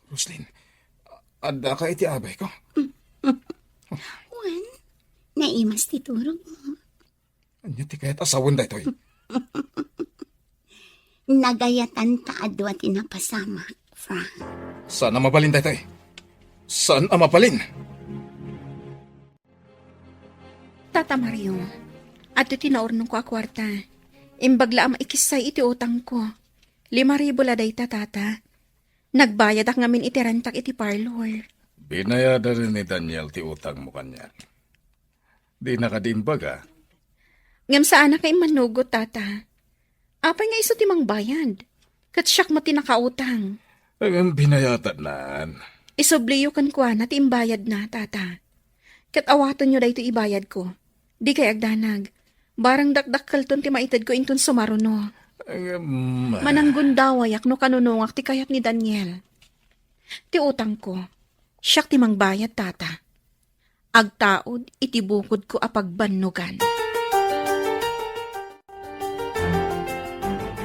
Roslyn, ada ka iti abay ko? Juan, naimas ti turog mo. Anya ti kaya't asawan da ito'y. Nagayatan ta adwa tinapasama, Frank. Saan ang mabalin da ito'y? Saan ang mabalin? Tata Mario, ato tinaurnong ko a kwarta. Imbagla ang maikisay iti utang ko. 5,000 la dayta, tata. Nagbayad ak ngamin iti rentak iti parlor. Binayada rin ni Daniel ti utang mo kanya. Di nakadimbaga. Ngam saan na kay manugot, tata. Apay nga iso timang bayad. Kat siyak mo tinakautang. Ang binayatan nan. Isobliyo kan kwa na timbayad na, tata. Kat awaton nyo dayto ibayad ko. Di kay agdanag. Barang dakdakkal ton ti maitad ko inton sumaruno. Mananggun dawayak no kanunungak ti kayat ni Daniel. Ti utang ko, siyak ti mangbayad, tata. Agtaod iti bukod ko apagbannugan.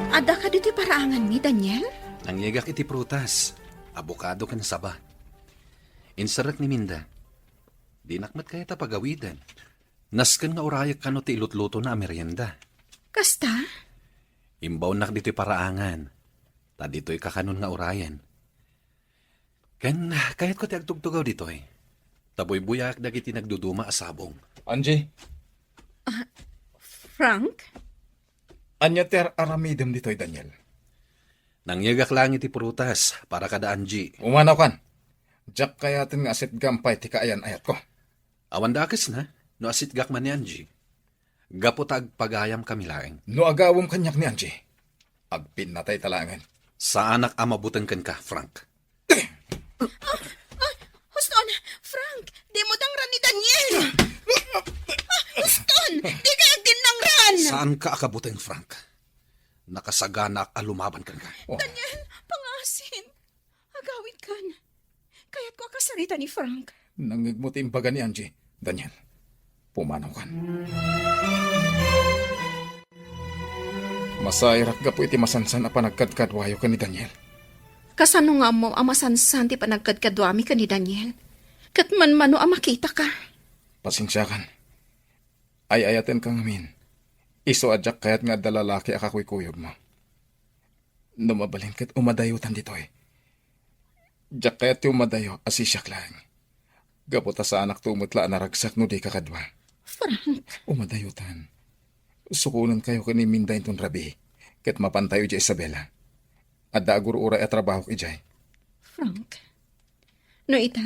Ada ka dito paraangan mi, Daniel? Nangyagak iti prutas. Abokado kan saba. Insarak ni Minda. Dinakmat kaya ta pagawidan. Nasken nga urayak kano ti ilutluto na merienda. Kasta? Imbaw nak dito'y paraangan. Ta dito'y kakanon nga urayan. Kan, kahit ko ti agtugtugaw dito'y. Taboy buyak dagiti nagduduma asabong. Angie, Frank? anya ti aramidem dito'y Daniel. Nangyagak lang iti prutas para kada Angie. Umanaw kan. Jack kayatin nga asit gampay ti kaayan ayat ko. Awan dakes na, no asit gak man ni Angie. Gapotag pagayam kami laeng. No agawom kanyak ni Angie. Agpin natay talangan. Sa anak amabutan kan ka, Frank. Huston, Frank, di mo dangran ni Daniel. Huston, di ka ginangran. Saan ka akabutan, Frank? Nakasagana alumaban kan ka. Oh, Daniel, pangasin. Agawit kan. Kaya't ko akasarita ni Frank. nangigmut imbaga ni Angie. Daniel, pumanaw kan. Masairak gapo iti masansan a panagkadkadwayo ka ni Daniel. Kasano nga mo ang masansan ti panagkadkadwami ka ni Daniel? Kat man-mano ang makita ka. Pasensya kan. Ay ayaten kang amin. Iso adyak kayat nga dalalaki akakuykuyog mo. Numabalin kat umadayutan dito eh. Diyak kayat ti umadayo asisyak lang. Gapota sa anak tumutla na ragsak no di kakadwa. Frank, Umadayutan. Sukunan kayo ka ni Minda inton rabi. Kat mapantayo di Isabela. Adda agur uray at trabaho ijay. Frank. No ita.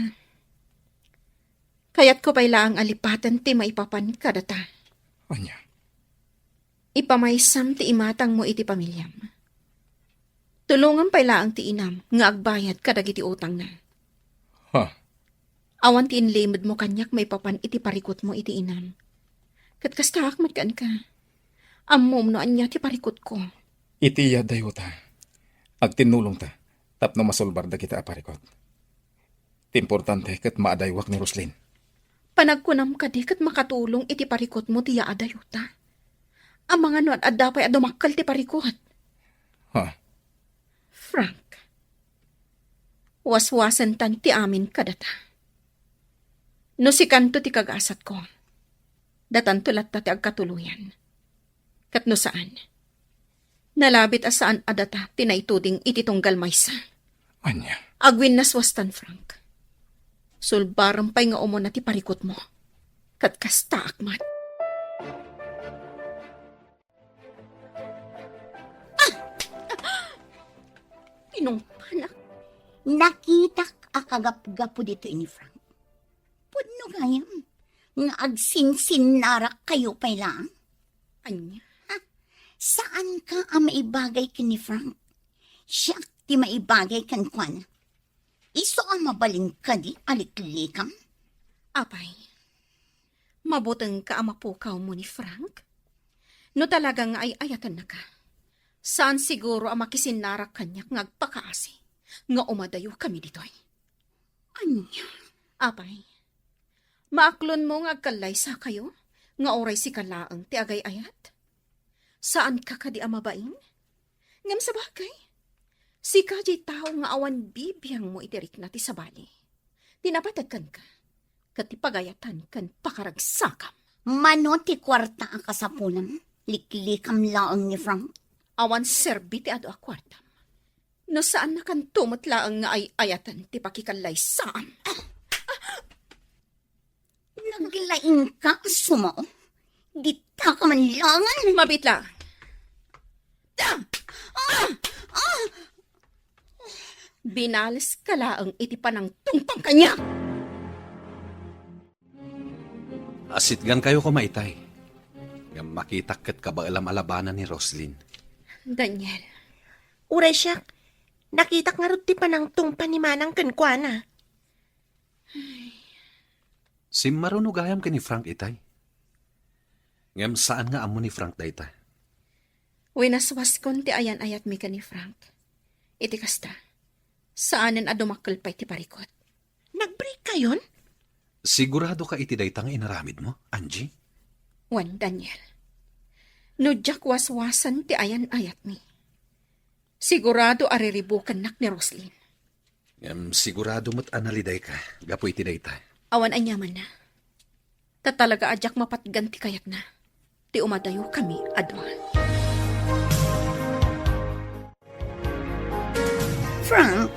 Kayat ko pala ang alipatan ti maipapan kadata. Anya, Ipamaysam ti imatang mo iti pamilyam. Tulungan pala ang ti inam nga agbayad kadagiti utang na. ha, Awan ti inlimod mo kanyak may papan iti parikot mo iti inam. Kat kastak matkaan ka. Ammom no anya ti parikot ko. itiya dayuta. Agtinulong ta. Tapno masolbar da kita aparikot. Timportante kat maadaywak ni Roslyn. Panagkunam ka di kat makatulong iti parikot mo ti yaadayuta. Ang mga nuan adapay adumakal ti parikot. Ha, Frank. Waswasan tan ti amin kadata. No si kanto ti kagasat ko. Datan tulat ta ti agkatuluyan. Kat no saan. Nalabit asaan adata tinaituding iti tunggal maysa. anya. Agwin naswastan, Frank. Sulbarampay nga umon na ti parikot mo. Kat kasta akmat. Pinungpanak. Nakita akagap-gapo dito ini Frank. Pudno gayam. Nga agsinsin narak kayo pa lang. Anya? Saan ka ang maibagay ka ni Frank? Siya ti maibagay kan kwan. Iso ang mabaling ka di aliklikam. Apay, mabutang ka ang mapukaw mo ni Frank? No talagang ay ayatan na ka. Saan siguro ang makisinarak kanyak ngagpakaasi nga umadayo kami ditoy? Anya? Apay, maaklon mo ngagkalaysa kayo nga oray si kalaang ti agay ayat? Saan ka kadi amabain? Ngam sa bagay, si kajay tao nga awan bibiyang mo itirik na ti sabali. Tinapatagkan ka, kati pagayatan kan pakaragsakam. Mano ti kwarta ang kasapunan? Liklikam laang ni Frank? Awan serbi ti ado akwartam. No saan na kan tumot laang nga ay ayatan ti pakikalay saan? Naglaing ka, sumao. Dita ka man langan. Mabit lang. Binalas ka laang iti panang tungpang kanya. Asitgan kayo kumaitay. Nga makitakit ka ba alam-alabanan ni Roslyn? Daniel, Uray siya, nakita nga rin ti panang tungpan ni Manang kankwana. Si marunugayam ka ni Frank itay. Ngam saan nga amo ni Frank dayta? winaswas kon ti ayan ayat mi ka ni Frank. Iti kasta, saanan adumakkel pa iti parikot. Nag-break kayon? Sigurado ka iti dayta nga inaramid mo, Angie? Wan, Daniel. No jak waswasan ti ayan ayat mi. Sigurado ariribukan nak ni Roslyn. Ngam sigurado mo't analiday ka, gapo iti dayta. Awan anyaman na. Tatalaga ajak mapatganti kayat na. Ti umadayo kami adwa. Frank,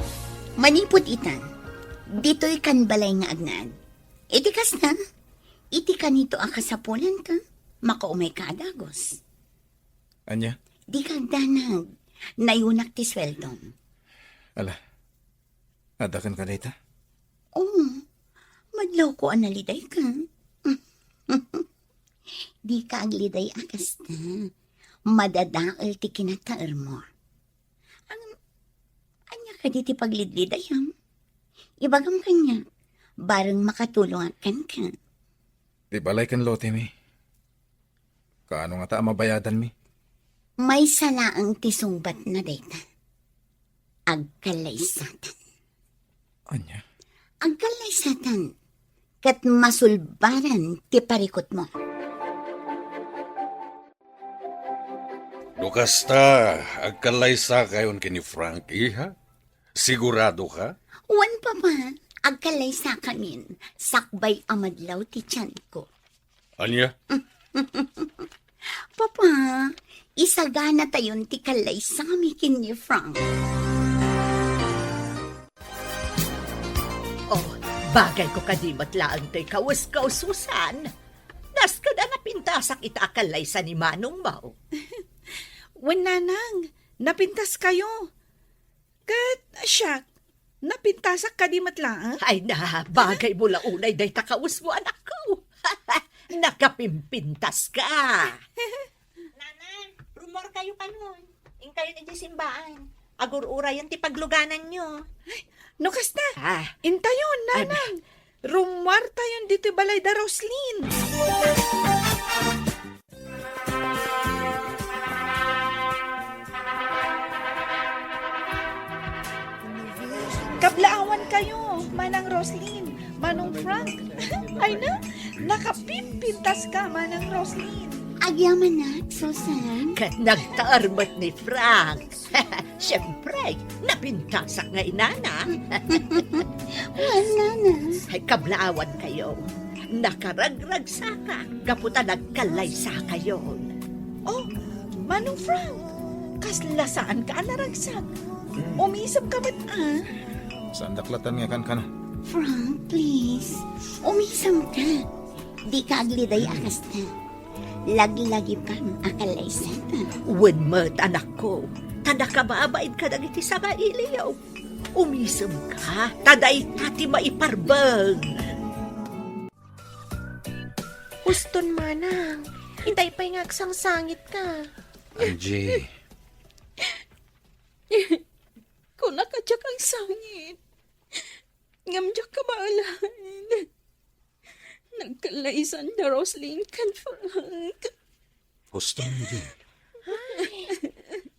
manipot itan. Dito'y kan balay nga agnad. Iti kas na. Iti kanito ang kasapulan ka. Makaumay ka adagos. Anya? Di ka danag. Nayunak ti sweldong. Ala. Adakan ka dayta? Oo. Madlaw ko analiday ka. Di ka agliday akas na. Madadaal ti kinataer mo. Anya ka di ti paglidliday ham. Ibagam kanya. Barang makatulong kan ka. Di balay kan lote mi. Kaano nga ta mabayadan mi? May salaang tisungbat na dayta. Agkalay satan. Anya? Agkalay satan. Kat masulbaran ti parikot mo. Lukasta, agkalaysa kayon kini Frank, iha? Sigurado ka? Wan pa ba? Agkalay sa kamin. Sakbay amadlaw ti tiyan ko. Anya? Papa, isagana tayon ti kalay sa kamikin ni Frank. Oh, bagay ko kadimot laang to'y kawas-kaususan. Das ka na napintasak itakalay sa ni Manong Mau. Wen nanang, napintas kayo. Kat, siya, napintasak ka di matlaan. Ay na, bagay mo launay day takawas mo anak ko. Nakapimpintas ka. Nana, rumor kayo pa nun. Ing kayo na di simbaan. Agur-ura yan ti pagluganan nyo. No kasta, Ah, intayon, nanang. Rumor tayon dito balay da Roslyn. Kablaawan kayo, Manang Roslyn, Manong Frank. Ay na, nakapimpintas ka, Manang Roslyn. Agyaman na, Susan. kat nagtaarmat ni Frank. Siyempre, napintasak nga inana. Wala na. Ay kablaawan kayo. Nakaragrag sa ka. Kaputa nagkalay sa kayo. Oh, Manong Frank, kaslasaan ka naragsak. Umisap ka ba't Saan daklatan nga kan ka na? Frank, please. Umisam ka. Di ka agliday akas na. Laglagi pang akalaysata. Wen mat, anak ko. Tada ka maabaid ka dagiti sa mailiyaw. Umisem ka. Taday tati maiparbag. Uston manang. Itay pa'y ngagsang sangit ka. Angie, Kung nakadyak ang sangit, ngamdyak ka maalan. Nagkalaisan na Roslyn kan Frank. gusto Angie.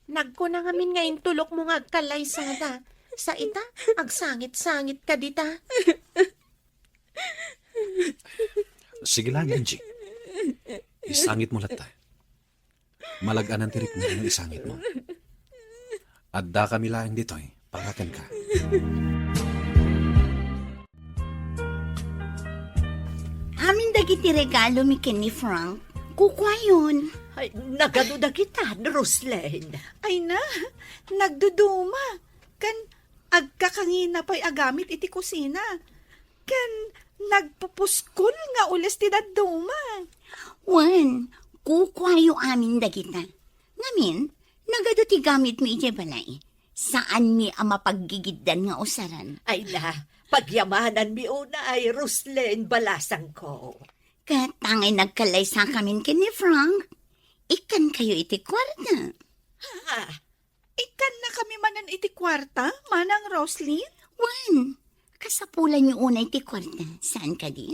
Nagko na ngamin ngayon tulok mo nga kalaysada. Sa ita, agsangit-sangit ka dita. Sige lang, Angie. Isangit mo lata. Malagaan ang tirik mo yung isangit mo. Adda kami lang dito pagakan ka. Amin dagiti regalo mi ken ni Frank. Kukwayon. Ay, nagaduda kita, Roslyn. Ay na, nagduduma. Kan agkakangina pa'y agamit iti kusina. Kan nagpupuskol nga ules ti daduma. Wan, kukwayo amin dagita. Ngamin, nagado ti gamit mi iti balay. Saan mi ang mapaggigiddan nga usaran? Ay na, pagyamanan mi una ay Roslyn balasang ko. Katangay nagkalaysa kamin ken ni Frank. Ikan kayo iti kwarta. Ha? Ikan na kami manan iti kwarta, manang Roslyn? Wan, kasapulan niyo una iti kwarta. Saan ka di?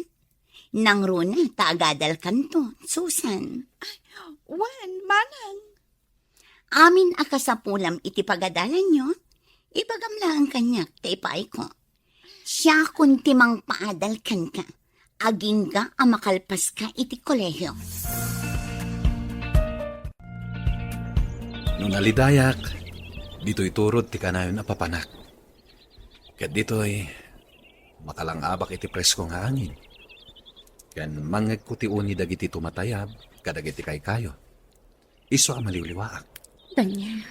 Nang runa, taagadal kanto. Susan. Wan, manang. Amin akasapulam iti pagadalan nyo. Ipagamlaan kanyak, taipay ko. Siya kun timang paadal kan ka. Aging ka ang makalpas ka iti kolehyo. Nung nalidayak, dito'y turod ti kanayon a papanak. Kat dito'y makalangabak iti presko nga angin. Kan mangag ko ti uni dagiti tumatayab, kadagiti kay kayo. Iso ang maliwliwaak. Daniel,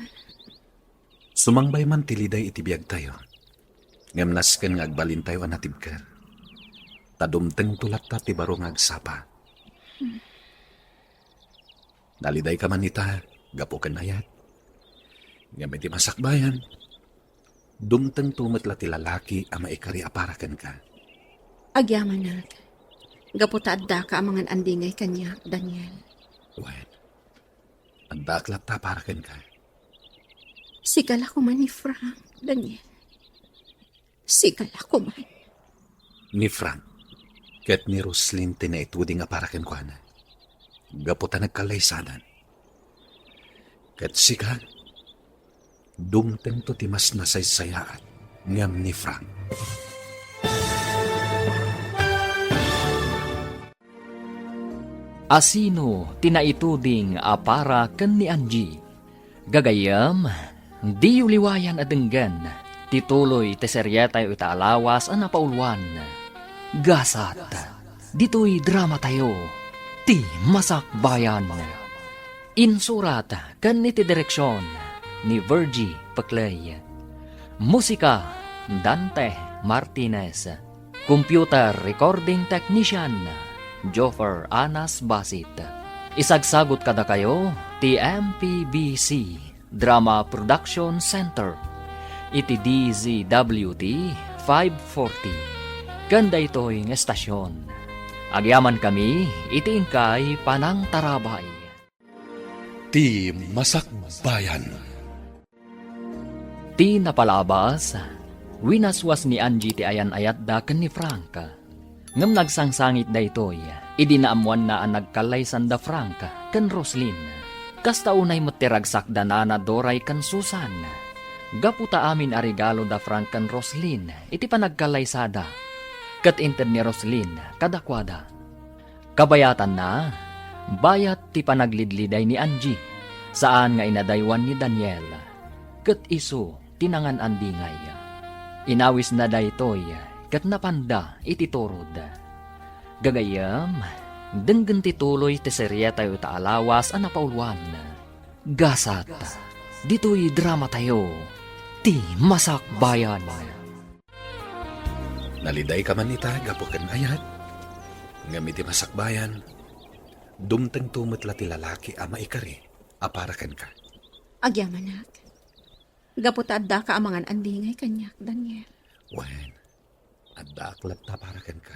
Sumangbay man tiliday iti biyag tayo. Ngamnas ken nga agbalin tayo anatibker. Tadumteng tulat ta ti baro nga agsapa. Naliday ka man ita, gapo ken ayat. Ngam iti masakbayan. Dumteng tumetla ti lalaki a maikari aparaken ka. agyaman na. Gaputa adda ka amangan andingay kanya, Daniel. Wen, ang daklat ta aparaken ka. Sigala ko man ni Frank, Daniel. Sigala ko man. Ni Frank, ket ni Roslyn tinaituding aparaken ko na. Gaputa nagkalaysanan. Ket sika, dumteng to ti mas nasaysayaan ngam ni Frank. Asino tinaituding apara ken ni Angie. Gagayam, di uliwayan adenggan, tituloy ti seryetay itaalawas ang napaulwan. Gasat, dito'y drama tayo, ti masakbayan. Insurat ken iti direksyon ni Virgie Paclay. Musika, Dante Martinez. Computer Recording Technician, Joffer Anas Basit. Isagsagot kada kayo, TMPBC Drama Production Center. Iti DZWT 540. Ganda ito'y ng estasyon. Agyaman kami, iti ingkay Panang Tarabay. Ti Masakbayan. Ti napalabas, winaswas ni Angie ti ayan-ayat da ken ni Frank. Ngam nagsangsangit da ito'y, idinaamuan na ang nagkalaysan da Frank ken Roslyn. Kasta unay matiragsak da nana Doray ken Susan. Gaputa amin a regalo da Frank ken Roslyn, iti panagkalaysada. Kat inted ni Roslyn, kadakwada. Kabayatan na, bayat ti panaglidliday ni Angie, saan nga inadaywan ni Daniel. Kat iso, tinangan andingay. Inawis na daytoy, kat napanda iti turod. Gagayam, denggen tituloy ti seryeta yu taalawas ang napaulwan. Gasat, dito'y drama tayo, ti masakbayan. Naliday ka man ita, gapo kan ayat. Ngamiti masakbayan, dumteng tumatla ti lalaki ama ikari, aparakan ka. Agyamanak. Gapot adda ka amangan andingay kanyak, Daniel. Wen, adda aklat taparakan ka.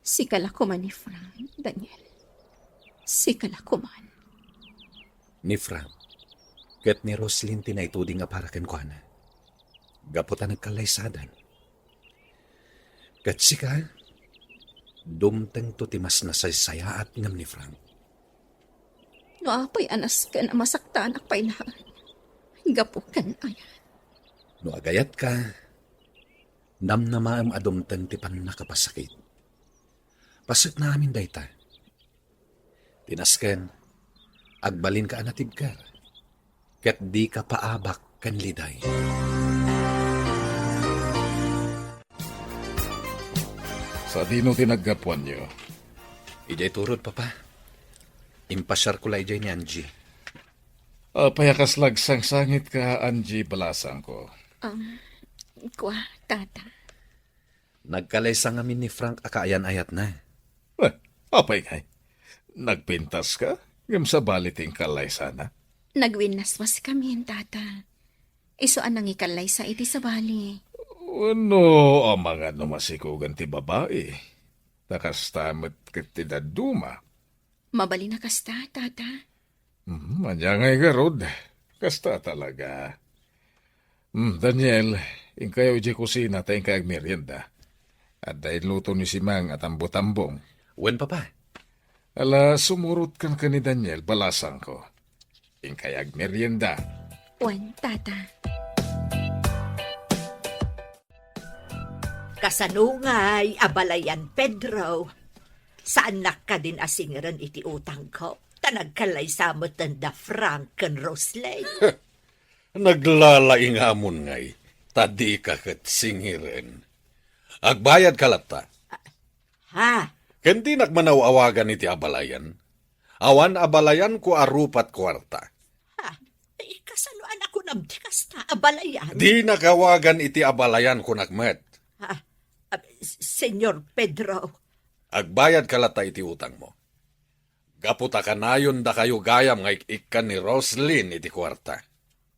Sikala ko man ni Frank, Daniel. Sikala ko man. Ni Frank, ket ni Roslyn tinaituding aparakan ko na. Gaputa nagkalaysadan. Ket sika, dumteng to timas na saysayaat ngam ni Frank. No apay anas ka na masaktan akpay na. Gapo kan ayan. No agayat ka, namnamaam adumteng ti pan nakapasakit. Pasit namin dayta. Tinasken, agbalin ka anatib ka. Ket di ka paabak kan liday. Sa dino tinaggapuan niyo? Ijay turod, papa. Impasyar ko la ijay ni Angie. Payakas lagsang sangit ka, Angie, balasang ko. Kwa, tata. Nagkalaysang amin ni Frank akaayan-ayat na. Apay ngay. Nagpintas ka? Ngam sa baliting kalay sana. Nagwinaswas kami, tata. Isuan nang ikalay sa iti sa bali. Ano ang mga numasikugan ti babae? Nakastamat kat ti daduma. Mabali na kasta, tata. Manya ngay garod. Kasta talaga. Daniel, ingkayo iji kusina tayong kayag merienda. At dahil luto ni Simang at ambutambong. Wen, papa. Ala, sumurot kan ka ni Daniel, balasang ko. Ingkayag merienda. Wan, tata. Kasanungay, abalayan Pedro. Saan ka din asingiran iti utang ko? Tanagkalay samot ng da Frank kan Roslyn. Naglalaing amon ngay, tadi ka kat singiren. Agbayad kalata. Ha? Kendi nagmanaw-awagan iti abalayan. Awan abalayan ko arupat kwarta. Ha? Kasanuan ako namdi kasta abalayan. Di nakawagan iti abalayan ko nagmet. Ha? Senyor Pedro. Agbayad kalata iti utang mo. Gaputa kanayon da kayo gayam ngay ikan ni Roslyn iti kwarta.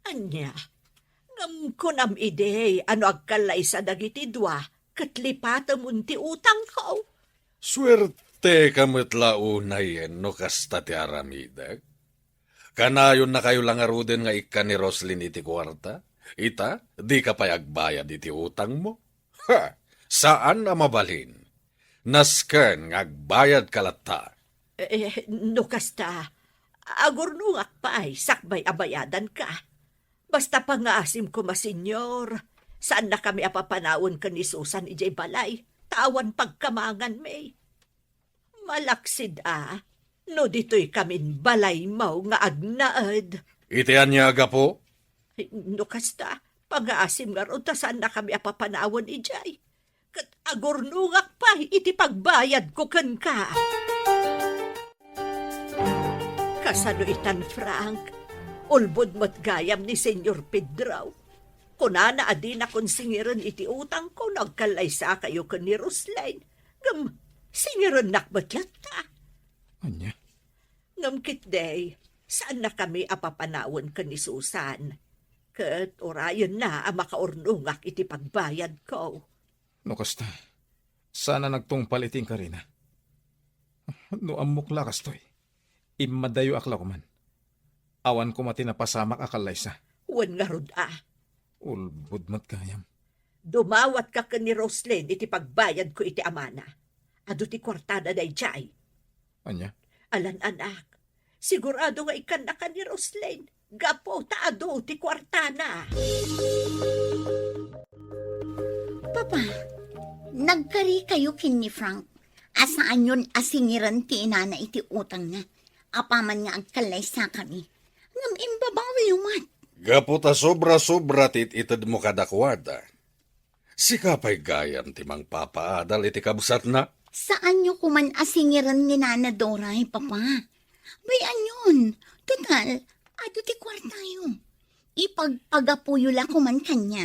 Anya? Ngam ko nam ide, ano agkalay sa dagiti dua, katlipata munti utang ko. Swerte kamot launayen no kasta ti aramidag. Kanayon na kayo lang aruden nga ikan ni Roslyn iti kwarta. Ita, di ka pa agbayad iti utang mo. Ha! Saan na mabalhin? Nasken nga agbayad kalata. No kasta, agurnungak pa ay sakbay abayadan ka. Basta pangaasim ko masenyor, saan na kami apapanawon ka ni Susan ijay balay, tawan pagkamangan may. Malaksid no dito'y kamin balay mau nga agnaad. Itian niya aga po? No kasta, pangaasim nga ron, ta saan na kami apapanawon ijay. Kat agurnungak pa, iti pagbayad ko kan ka. Kasano itan, Frank? Ulbod mo't gayam ni Senyor Pedro. Kunana adi na kung singiran iti utang ko, nagkalaysa kayo ka ni Roslyn. Ngam, singiran nakbatlat ta. Anya? Ngam kitday, saan na kami apapanawon ka ni Susan? Kat orayon na ang makaurnungak iti pagbayad ko. No kasta, sana nagtungpaliting ka rin, ha? No amok lakas to'y. Imadayo akla ko man. Awan ko mati napasamak akalay sa. Wan nga rod Ulbud mat kayam. Dumawat ka ka ni Roslyn iti pagbayad ko iti amana. Ado ti kwartada day jay. Anya? Alan anak, sigurado nga ikan na ka ni Roslyn. Gapo taado ti kwartana. Papa, nagkari kayo kin ni Frank. Asaan yun asingiran ti inana iti utang na. Apaman nga agkalay sa kami. Ngam imbabawi umat. Gaputa sobra-sobra tit itad mo kadakwada. Sikapay gayam timang papaadal iti kabsat na. Saan nyo kuman asingiran ni Nana Doray, Papa? Bayan yun. Total, ado ti kwartayo. Ipagpagapuyo la kuman kanya.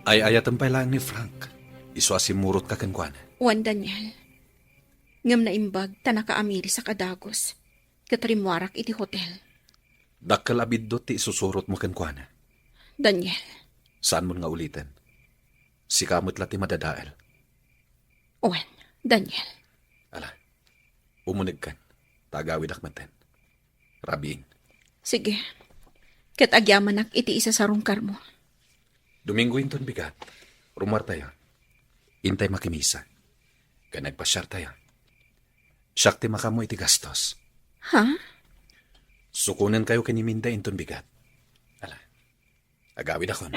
Ay ayatan pa lang ni Frank. Iso asimurot ka kankwana. Wan Daniel. Ngam na imbag tanaka amiri sa kadagos. Katrimwarak iti hotel. Dakkal abiddo ti isusurot mo kankwana. Daniel, Saan mo nga ulitin? Si kamot lati madadael. Wan, Daniel. Ala, umunig kan. Tagawid akmanten. Rabiin. Sige. Kat agyaman iti isa sa rungkar mo. Domingo inton bigat. Rumar tayo. Intay makimisa. Kanagpasyar tayo. Siyak ti makamo iti gastos. Ha? Sukunan kayo kaniminda inton bigat. Ala, agawid ako.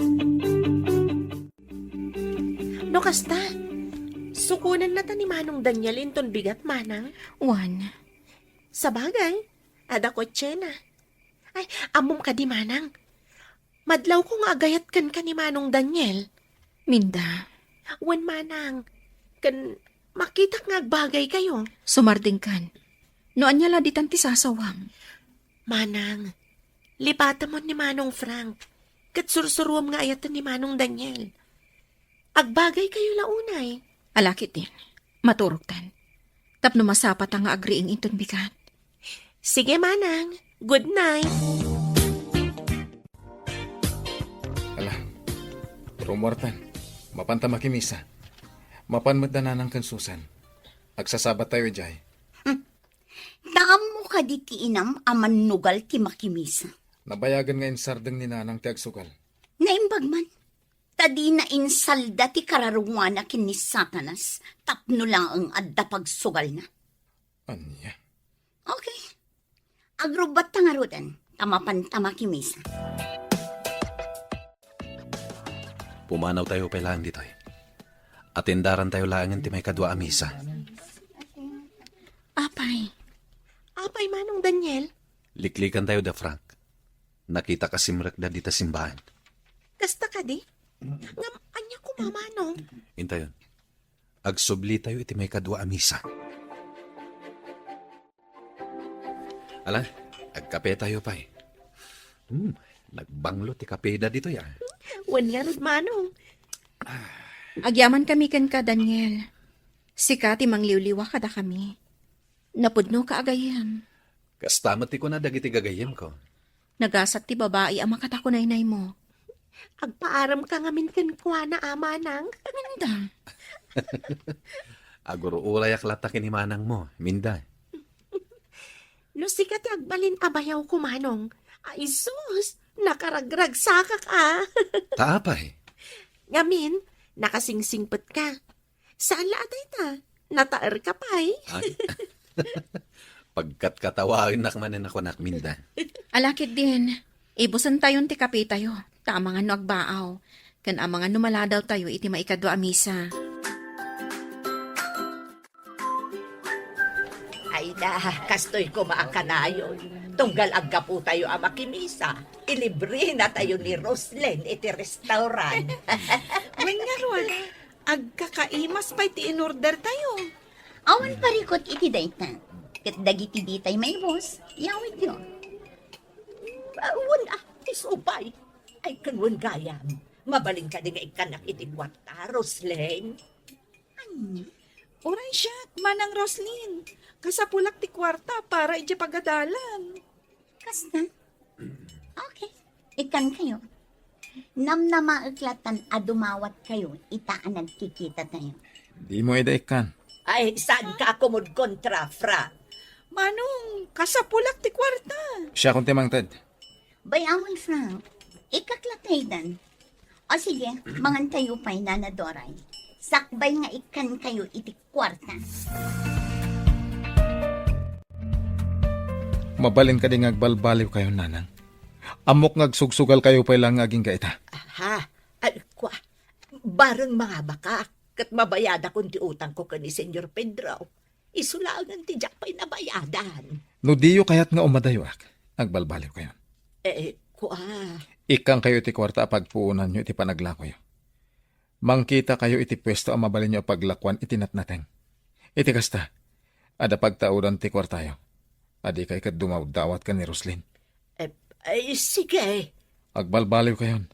No kasta, sukunan na ta ni Manong Daniel inton bigat, Manang. Wan. Sa bagay, ada ko na. Ay, amom ka di, Manang. Madlaw ko nga agayat kan ka ni Manong Daniel. Minda, Wan, Manang, kan makita nga bagay kayo. sumarding kan. Noan niya laditan ti sasawam. Manang, lipatan mo ni Manong Frank. Kat sursuruam nga ayatan ni Manong Daniel. Agbagay kayo launay. Alakit din. Maturugtan. Tapno masapat ang agriing inton bigat. Sige, Manang. Good night. Ala, rumortan. Mapanta makimisa. Mapanmat na nanang kansusan. Agsasabat tayo, Jay. Damo ka di ti inam aman nugal ti makimisa. Nabayagan ngayon sardeng ni nanang ti agsugal. Naimbag man. Tadi na insalda ti kararungwana kin ni Satanas. Tapno lang ang adda pagsugal na. Anya? Okay. Agrubat tangarutan. Tamapanta makimisa. Pumanaw tayo pa lang dito. Atindaran tayo lang ti may kadwa amisa. Apay. Apay, Manong Daniel. Liklikan tayo da Frank. Nakita ka simrak da dita simbahan. Kasta ka di? Ngam, anya ko, Manong. Intayon. Agsubli tayo iti may kadwa amisa. Ala, agkape tayo pa eh. Nagbanglo ti kape da dito ya. Wan nga rin, Manong. Agyaman kami kan ka, Daniel. Sika ti mangliwliwa kada kami. Napudno ka agayam. Kastamat ti ko na dagiti gagayem ko. Nagasat ti babae ang makatakunay-nay mo. Agpaaram ka ngamin kan kwa na, Manang. Minda. Aguro ulay aklata kinimanang mo, minda. No sikat agbalin abayaw ko, Manong. Ay, sus, nakaragrag sakak Taapay. Ngamin, nakasingsingpet ka. Saan laaday ta? Nataer ka pa eh. Ay. Pagkat katawawin nakmanan ako nakminda. Alakit din. Ibusan tayon ti kape tayo. Tama nga no agbaaw. Kan amang ano maladaw tayo iti maikadwa amisa. Ay na, kastoy ko maakanayon. Tunggal agga po tayo ang makimisa. Ilibre na tayo ni Roslyn iti restaurant. Wen nga ron, agkakaimas pa iti in-order tayo. Awan parikot iti daytan. Kat dagiti ditay may boss. Yawid yun. Wan isupay. Ay kanwan gayam. Mabaling ka din nga ikanak iti kwarta, Roslyn. Oray siya, Manang Roslyn. Kasapulak ti kwarta para iti pagadalan. Kasta. Okay. Ikan kayo. Namnamauklatan adumawat kayo. Itaan nagkikita tayo. Di mo idaikan. Ay, saan ka akumod kontra, Fra? Manong, kasapulak ti kwarta. Siya kung timang Ted. Bayawan, Frank. Ikaklatay dan. O sige, mangantayo pa'y nanadoray. Sakbay nga ikan kayo iti kwarta. Mabalin ka din agbalbaliw kayo, nanang. Amok ngagsugsugal kayo pa lang aging gaita. Aha, ay, kwa. Barang mga baka, kat mabayada kung ti utang ko ka ni Senyor Pedro. Isulangan ti jak pa'y nabayadan. No diyo kayat nga umadayo agbalbaliw kayo. Kwa. Ikang kayo iti kwarta pagpuunan nyo iti panaglakoy. Mangkita kayo iti pwesto ang mabalin nyo paglakwan iti natnateng. Iti kasta, ada pagtaudan ti kwartayo. Adi kay kat dumawdawat ka ni Roslyn. Ay, sige. Agbalbaliw kayon.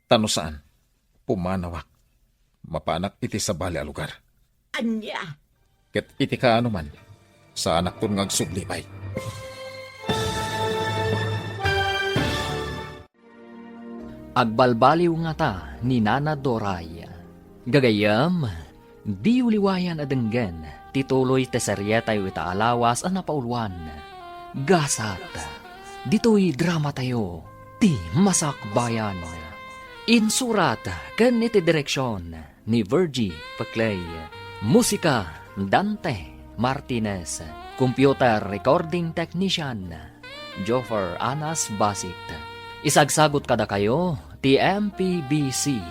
Tano saan? pumanawak, mapanak iti sa bali a lugar. Anya, Ket iti kaano man, sa anak ton ngagsublipay. Agbalbaliw nga ta ni Nana Doray. Gagayam, di uliwayan adenggen, tituloy teserye tayo itaalawas ang napauluan. Gasat, dito'y drama tayo, ti masakbayan. Insurat, kan iti direksyon ni Virgie Paclay. Musika, Dante Martinez. Computer Recording Technician, Joffer Anas Basit. Isagsagot kada kayo, TMPBC,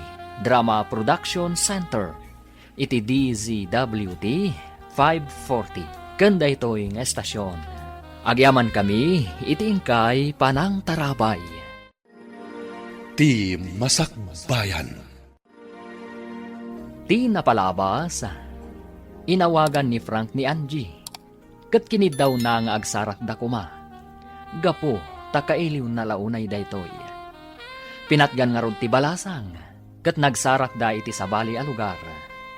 Drama Production Center, iti DZWT 540. Kanda ito'y estasyon. Agyaman kami, iti ingkay Panang Tarabay. Ti Masakbayan. Ti napalabas, inawagan ni Frank ni Angie. Kat kinid daw na nga agsarak da kuma. Gapo, takailiw na launay daytoy. Pinatgan nga rod ti balasang, kat nagsarak da iti sabali a lugar.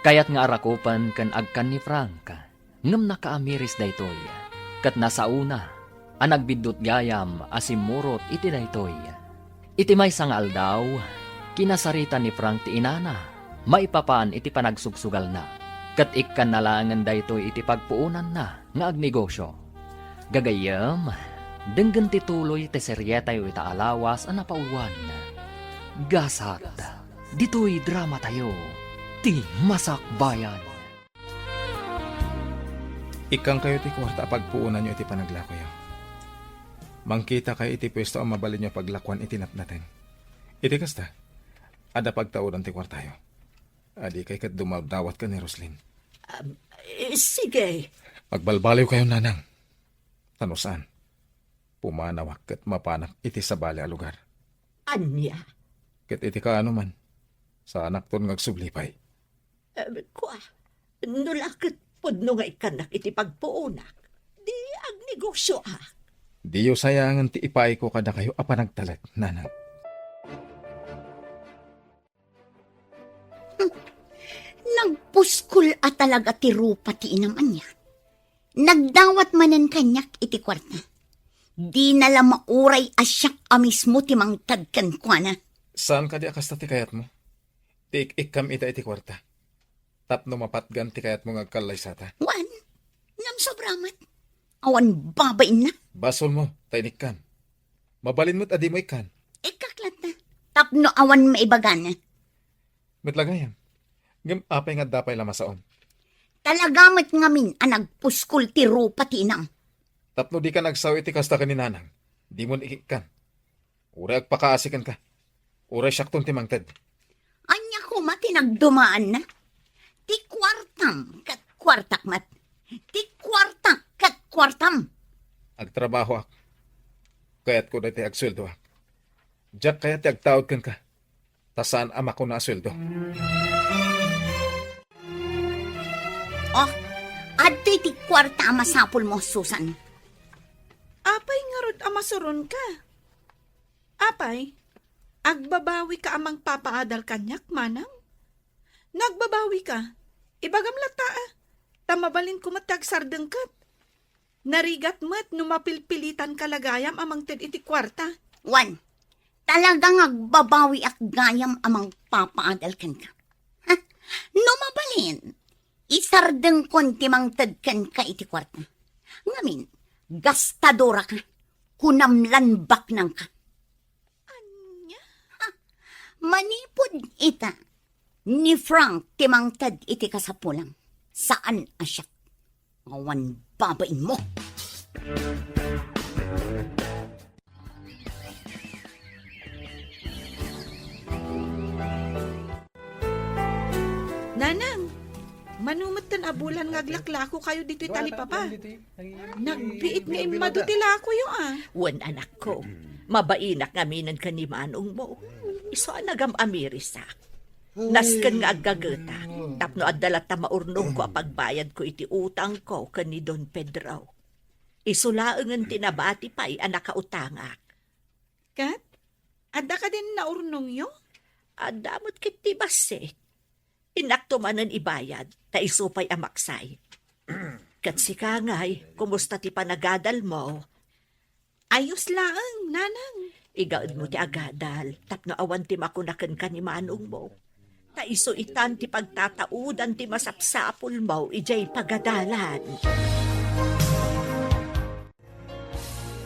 Kayat nga arakupan kan agkan ni Frank, ngem nakaamiris daytoy. Kat nasauna, ang nagbidot gayam asimurot iti daytoy. Iti may sangal daw, kinasarita ni Frank ti inana, maipapaan iti panagsugsugal na. Kat ikkan nalangan daytoy iti pagpuunan na nga agnegosyo. Gagayam, denggan tituloy ti serye tayo itaalawas ang napauluan. Gasat, dito'y drama tayo, ti masakbayan. Ikang kayo ti kwarta pagpuunan nyo iti panaglakoyo. Mangkita kayo iti pwesto ang mabalin nyo paglakwan iti natnaten. Iti kasta, ada pagtauran ti kwartayo. Adi kay kat dumadawat ka ni Roslyn. sige. Magbalbaliw kayo, nanang. Tanusan, pumanawak kat mapanak iti sa bali a lugar. Anya, Ket iti kaano man, sa anak ton ngagsublipay. kwa, nulakit pudno nga ikanak iti pagpuunak. Di ang negosyo Diyo sayangan ti ipay ko kada kayo apanagtalat, nanang. Nagpuskul at talaga ti rupa ti inaman niya. Nagdawat manen kanyak iti kwarta. Di nala mauray asyak a mismo ti mangtadkan kwa na. Saan ka di akasta ti kayat mo? Ti ikam ita iti kwarta. Tapno mapatgan ti kayat mo ngagkalay sata. Wan, ngam sobramat. Awan babain na. Basol mo, tainik kan. Mabalin mo't adi mo ikan. Ikaklat na. Tapno awan maibagan na. Metlagayan. Ngam apay nga dapay lamasaon. Talagamat ngamin ang nagpuskul ti rupa ti inam. Tapno di ka nagsawi ti kasta ka ni nanang. Di mo ikikan. Uray agpakaasikan ka. Uray syakton ti mangted. Anya ko mati nagdumaan na. Ti kwartam kat kwartak mat. Ti kwartak kat kwartam. Agtrabaho ak. Kaya't ko dati agsweldo ak. Diyak kaya ti agtawad kan ka. Tasaan ama ko na asweldo. Oh, adto'y ti kwarta masapul mo, Susan. Apay nga rod amasuron ka. Apay, agbabawi ka amang papaadal kanyak, manang. Nagbabawi ka. Ibagam lata tamabalin ko matag sardengkat. Narigat mat numapilpilitan kalagayam amang ted iti kwarta. Wan, talagang agbabawi at gayam amang papaadal kan ka. Ha? Numabalin. Isardeng kon timang tadkan ka iti kwarta. Ngamin, gastadora ka. Kunamlanbak nang ka. Anya? Ha? Manipod ita. Ni Frank timang tad iti kasapulang. Saan asyak? Awan babain mo. Nanang, manumatan abulan ngaglaklako kayo dito'y talipapa. Nagbiit nga imadutila ko yung Wan anak ko, mabainak ngaminan ka ni manong mo. Iso anagam amirisak. Nasken nga agagata, tapno adalat ta maurnong ko apagbayad ko iti utang ko kani Don Pedro. Isulaengen tinabati pa'y anak kautangak. Kat, ada ka din naurnong yo? Adamot kit ti base. Inakto manan ibayad, ta isupay amaksay. Kat si Kangay, kumusta ti panagadal mo? Ayos lang, nanang. Igaod mo ti agadal, tapno awan ti makunakan ka ni manong mo. Ta iso itan ti pagtataudan ti masapsapul mo, ijay pagadalan.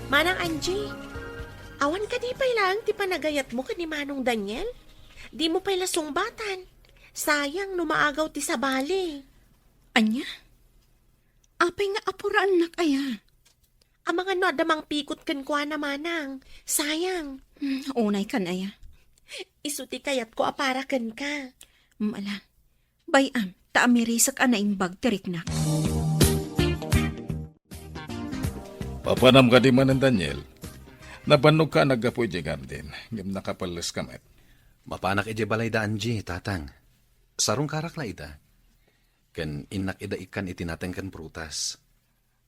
Manang Angie, awan ka di pa lang ti panagayat mo ka ni Manong Daniel? Di mo pa sumbatan. Sayang, numaagaw ti sabali. Anya? Apay nga apuraan na kaya. Ang mga no, damang pikot kan kwa na manang. Sayang. Unay kan aya. Isuti kayat ko aparakan ka. Mala. Bayam, taamirisak anaimbag tiriknak. Papanam ka di man ng Daniel. Nabanog ka nagapoy di garden. Ngam nakapalas kamet. Mapanak ije balay da Angie, tatang. Sarong karakla ida. Ken inak ida ikan itinateng kan prutas.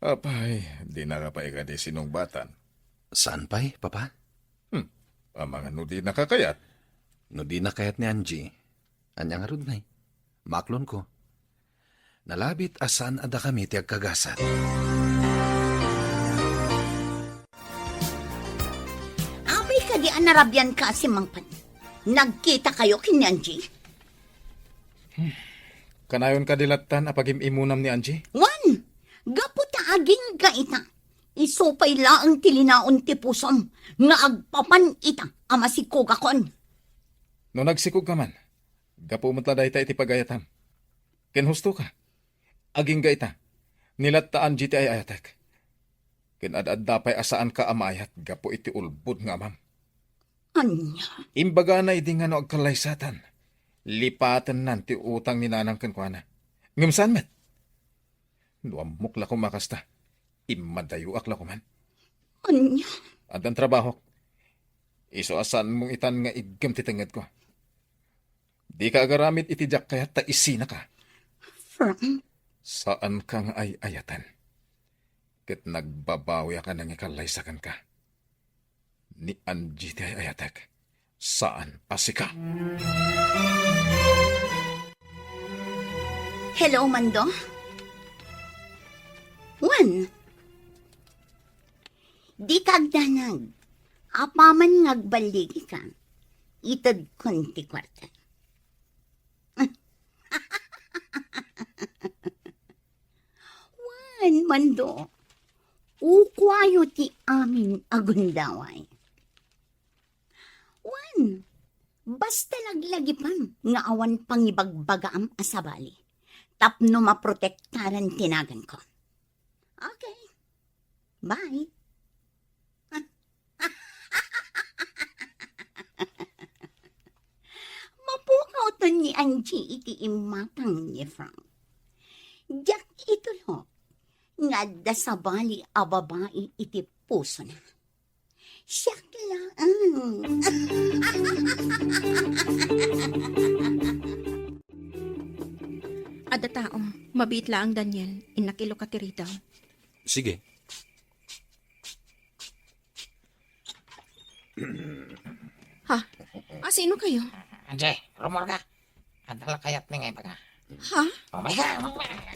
Apay, di nakapay ka di sinungbatan. Saan pa'y, papa? Ang mga nudi nakakayat. No di na kayat ni Angie. Anyang arud na'y. Maklon ko. Nalabit asan ada kami ti agkagasat. Abay ka di anarabyan ka si Mangpan. Nagkita kayo kini Angie? Kanayon ka dilatan apagim imunam ni Angie? Wan! Gaputa aging ka ita. Isupay laang tilinaon ti pusom nga agpapan ita ama si Kogakon. No nagsikog ka man, gapo matla dahi tayo iti pagayatam. Ken husto ka. Aging ga ita. Nilataan jiti ay ayatek. Ken ad dapay asaan ka amayat gapo iti ulbud nga amam. Anya? Imbaga na idi nga no agkalaysatan. Lipatan nan ti utang ni nanang kenkwana. Ngumsan met? Nuamok la ko makasta. Imadayo akla ko man. Anya? Adang trabaho. Iso asan mong itan nga igam ti tenged ko. Di ka agaramit itijak kaya ta isina ka. Frank? Saan ka nga ay ayatan? Ket nagbabawi ka nang ikalaysakan ka. Ni Angie ti ay ayatek. Saan pasika? Hello, Mando? Wan? Di kagdanag. Apaman ngagbaligi ka. Itad konti kwarta. Wan, Mando. Ukwayo ti amin agundaway. Wan, basta laglagi pang nga awan pangibagbagaam asabali. Tapno maprotektaran tinagan ko. Okay. Bye. Mapukaw to ni Angie iti imatang ni Frank. Diyak ito lo. Nga da sa bali a babae iti puso na. Siyak lang. Ada tao, mabit la ang Daniel, inakilo ka tiritaw. Sige. Ha? Sino kayo? Anjay, rumor ka. Adala kayat ni ngay baga. Ha? Oh my God!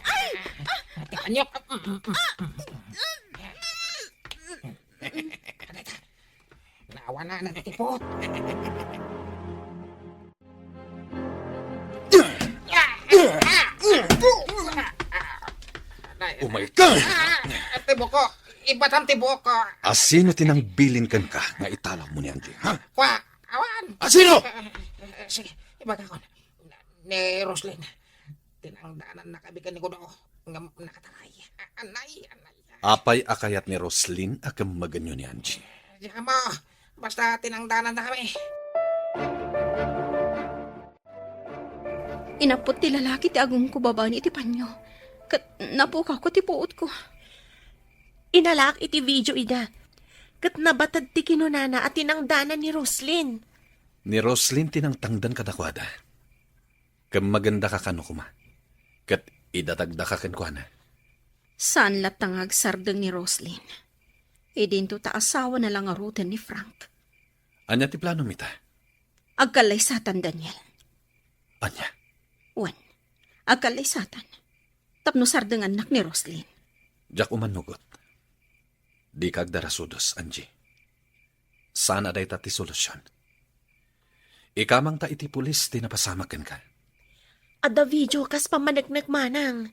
Ay! Ati kanyok! Naawa na natipot. Oh my God! Tibo ko! Iba't ang tibo ko! Asino tinang bilin kan ka nga italaw mo ni Angie, ha? Kwa! Awan! Asino? Sige, ibaga ko. Ni Roslyn. Tinangdanan na kabigan ni Kudo. Nga nakatangay. Anay! Apay akayat ni Roslyn akam maganyo ni Angie. Diyan mo. Basta tinangdanan na kami. Inapot ti lalaki ti agong ko baba ni iti panyo. Kat napukaw ko ti puot ko. Inalak iti video ida. Kat nabatad ti kinunana at tinangdanan ni Roslyn. Ni Roslyn tinangtangdan kadakwada. Kam maganda ka kano kuma. Kat idatagda ka kenkwana. Saan latangag sardeng ni Roslyn? E dinto ta asawa na lang arutan ni Frank. Anya ti plano mita? Agkalaysatan, Daniel. Anya, Wan, agkalaysatan. Tapno sardeng anak ni Roslyn. jak umanugot. Di kag darasudos, Angie. Sana day tati solusyon. Ikamang ta iti pulis di napasamakin ka. Ada video kas pamanagnak manang.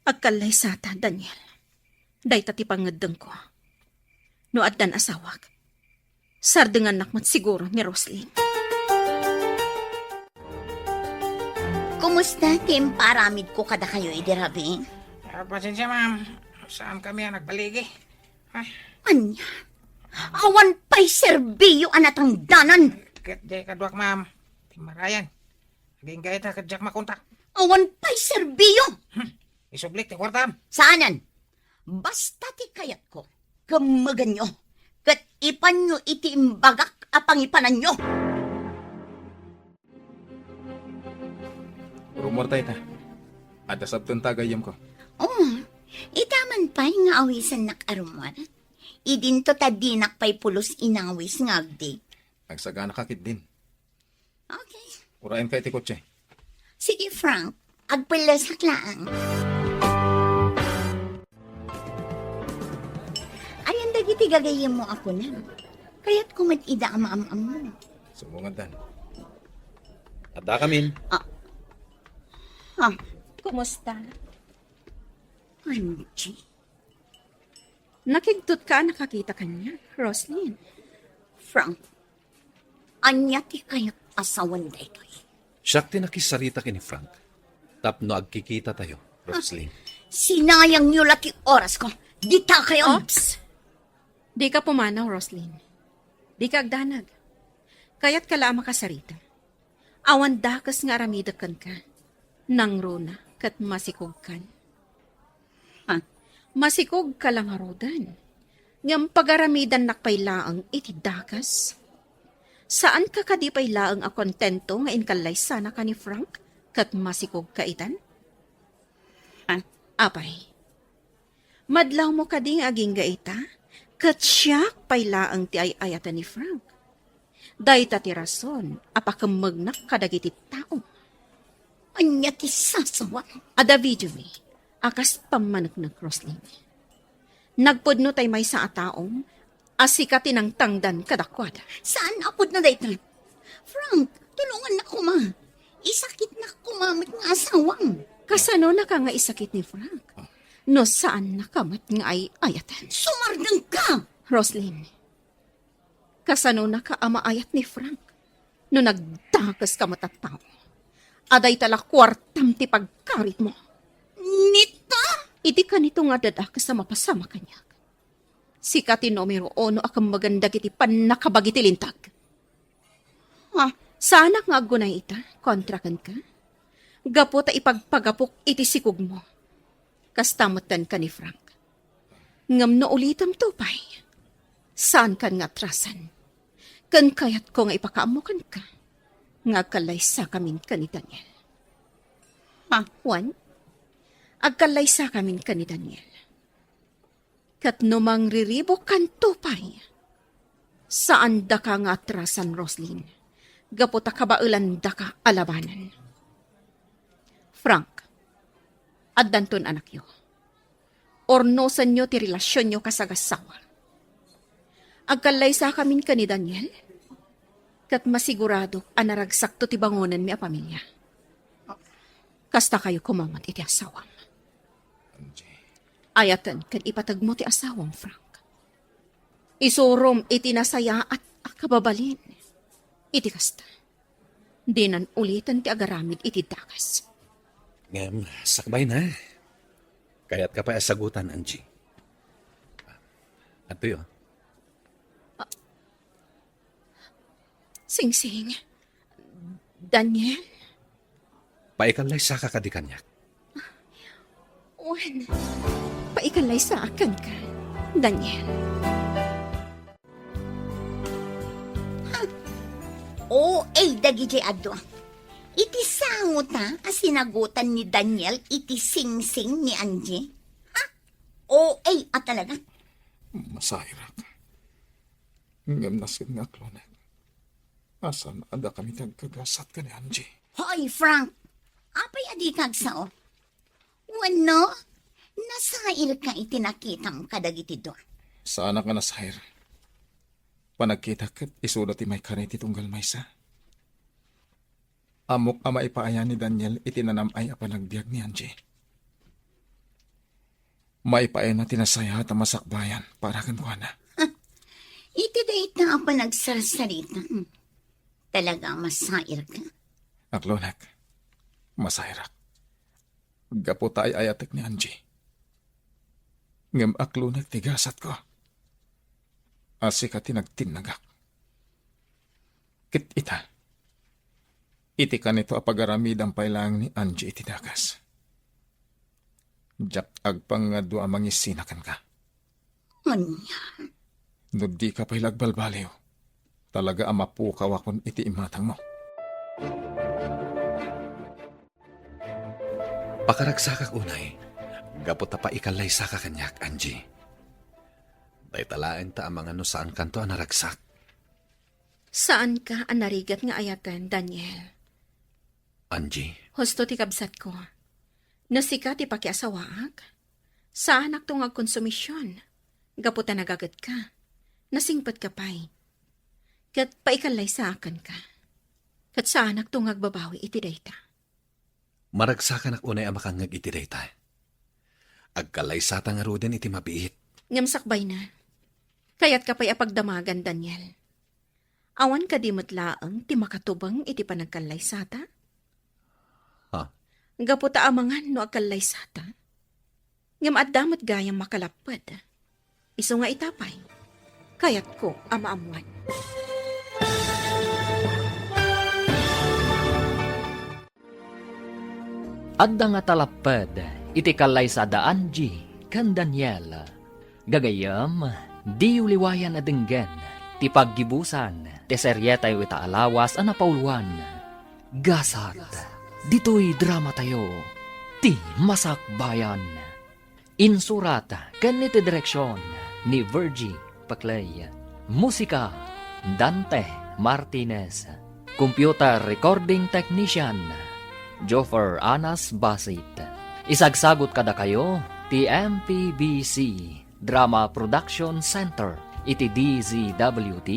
Agkalaysatan, Daniel. Day tati pangadeng ko. No addan asawag. Sardeng anak mat siguro ni Roslyn. Kumusta, Tim? Paramid ko kada kayo, idirabi. Pasensya, ma'am. Saan kami ang nagbaligi? Anya? Awan pa'y serbiyo anatang danan. Katjay kaduak, ma'am. Timarayan. Naging gaya na kadyak makontak. Awan pa'y serbiyo. Isublik ti kwartam. Saanan? Basta ti kayat ko. Kamagan nyo. Kat ipan nyo iti imbagak apang ipanan nyo. Rumor tayo ta. Ada sabtun tagayam ko. Oh, itaman pa'y nga awisan nakarumar. Idinto tadinak pa'y pulos inawis nga agdi. Nagsagana kakit din. Okay. Urayan kayo ti kotse. Sige, Frank. Agpalasak lang. Ayan dagiti gagayam mo ako na. Kaya't kumatida ama-am mo. Sumungan dan. Ada kamin. Kumusta? Angie. Nakigtot ka nakakita kanya, Roslyn. Frank. Anya ti kayat asawan da ito'y. Siyak ti nakisarita kini Frank. Tapno agkikita tayo, Roslyn. Sinayang nyo lati oras ko. Dita kayo. Ops! Di ka pumanaw, Roslyn. Di ka agdanag. Kaya't kala makasarita. Awan dakas nga aramidakan ka. Nang runa kat masikog kan. Masikog ka lang arudan. Ngam pagaramidan nakpailaang iti dakas. Saan ka kadipailaang a kontento nga inkalay sana ka ni Frank kat masikog ka itan? Apay. Madlaw mo kading aging gaita kat siya pailaang ti ay ayatan ni Frank. Dahita ti rason apakamagnak kadagiti tao. Anya ti sasawa. Ada video mi, akas pamanagnak Roslyn. Nagpudno tay may sa ataong, asikatin ang tangdan kadakwada. Saan apod na dayta? Frank, tulungan na kuma. Isakit na kumamit nga asawang. Kasano na ka nga isakit ni Frank? No saan nakamat nga ay ayatan? Sumardang ka! Roslyn, kasano na ka amaayat ni Frank? No nagdakas ka matatao. Aday tala kwartam ti pagkarit mo. Nita? Iti ka nito nga dadak sa mapasama kanya. Sikati numero 1 akang maganda kiti panakabagiti lintag. Sana nga agunay ita, kontrakan ka. Gapo ta ipagpagapok iti sikog mo. Kastamatan ka ni Frank. Ngam no ulitam tupay. Saan kan nga trasan? Kan kayat ko nga ipakaamukan ka. Nga kalaysa kamin ka ni Daniel. Juan? Agkalaysa kamin ka ni Daniel. Kat numang riribok kan tupay. Saan da ka nga atrasan, Roslyn? Gaputa kabaulan da ka alabanan. Frank, addanton anak yo. Ornosan nyo ti relasyon nyo kasagasawa. Agkalaysa kamin ka ni Daniel. Kat masigurado anaragsak to ti bangonan mi a pamilya. Kasta kayo kumamat iti asawam. Ayatan kan ipatag mo ti asawam, Frank. Isurom iti nasaya at akababalin. Iti kasta. Dinan ulitan ti agaramid iti dakas. Ngam, sakbay na. Kaya't ka pa sagutan, Angie. Ato yun. Sing-sing. Daniel? Paikalay sa kakadikanyak. Wen, paikalay sa akin ka, Daniel. Dagi ado. Iti sangot asinagutan ni Daniel iti sing-sing ni Angie. Talaga? Masairak. Ngam nasin nga klonek. Asan ada kami tagkagasat ka ni Angie? Hoy, Frank! Apay adi kagsao. Wano? Nasair ka itinakitang kadagiti doon. Sana ka nasahir. Panagkita kat isulat ti may kariti tunggal maysa. Amok ama ipaaya ni Daniel itinanam ay apanagbiag ni Angie. Maipaaya na tinasaya at masakbayan para kan kuana. Iti date na ang panagsarsarita. Talagang masair ka. Aklonak, masahirak. Gapo tayo ayatek ni Angie. Ngam aklonak tigasat ko. Asi ka tinagtinagak. Kit ita. Iti ka nito apagaramid ang pailang ni Angie iti dagas. Jak agpang nga dua mangisinakan ka. Anya. No di ka pa'y lagbalbaliw. Talaga amapukaw akon iti imatang mo. Pakaragsakak unay, gapot pa ikalay sa kakanyak, Angie. Day talaen ta ang mga no saan kanto ang naragsak. Saan ka ang narigat nga ayatan, Daniel? Angie, Husto ti kabsat ko. Nasika ti pakiasawaak. Saan ak tungag konsumisyon? Gaputa nagagat ka. Nasingpat ka pa'y. Kat paikalay sa akan ka. Kat saan ak tungag babawi iti dayta. maragsakan ak unay ang makangag iti dayta. Agkalay sa nga ruden iti mabiit. Ngamsakbay na. Kayat ka pa'y apagdamagan, Daniel. Awan ka di matlaang ti makatubang iti panagkalay sata? Ha? Gaputa amangan no agkalay sata. Ngam addamat gayang makalapad. Iso nga itapay. Kayat ko amaamuan. Adda nga talapad, iti kalay sa Angie, kan Daniel. Gagayam, di uliwayan adenggen, ti paggibusan, ti seryetay ita alawas ana pauluan. Gasat, dito'y drama tayo, ti masakbayan. Insurat, kan iti direksyon, ni Virgie Paclay. Musika, Dante Martinez. Computer Recording Technician, Joffer Anas Basit. Isagsagot kada kayo, ti MPBC Drama Production Center, iti DZWT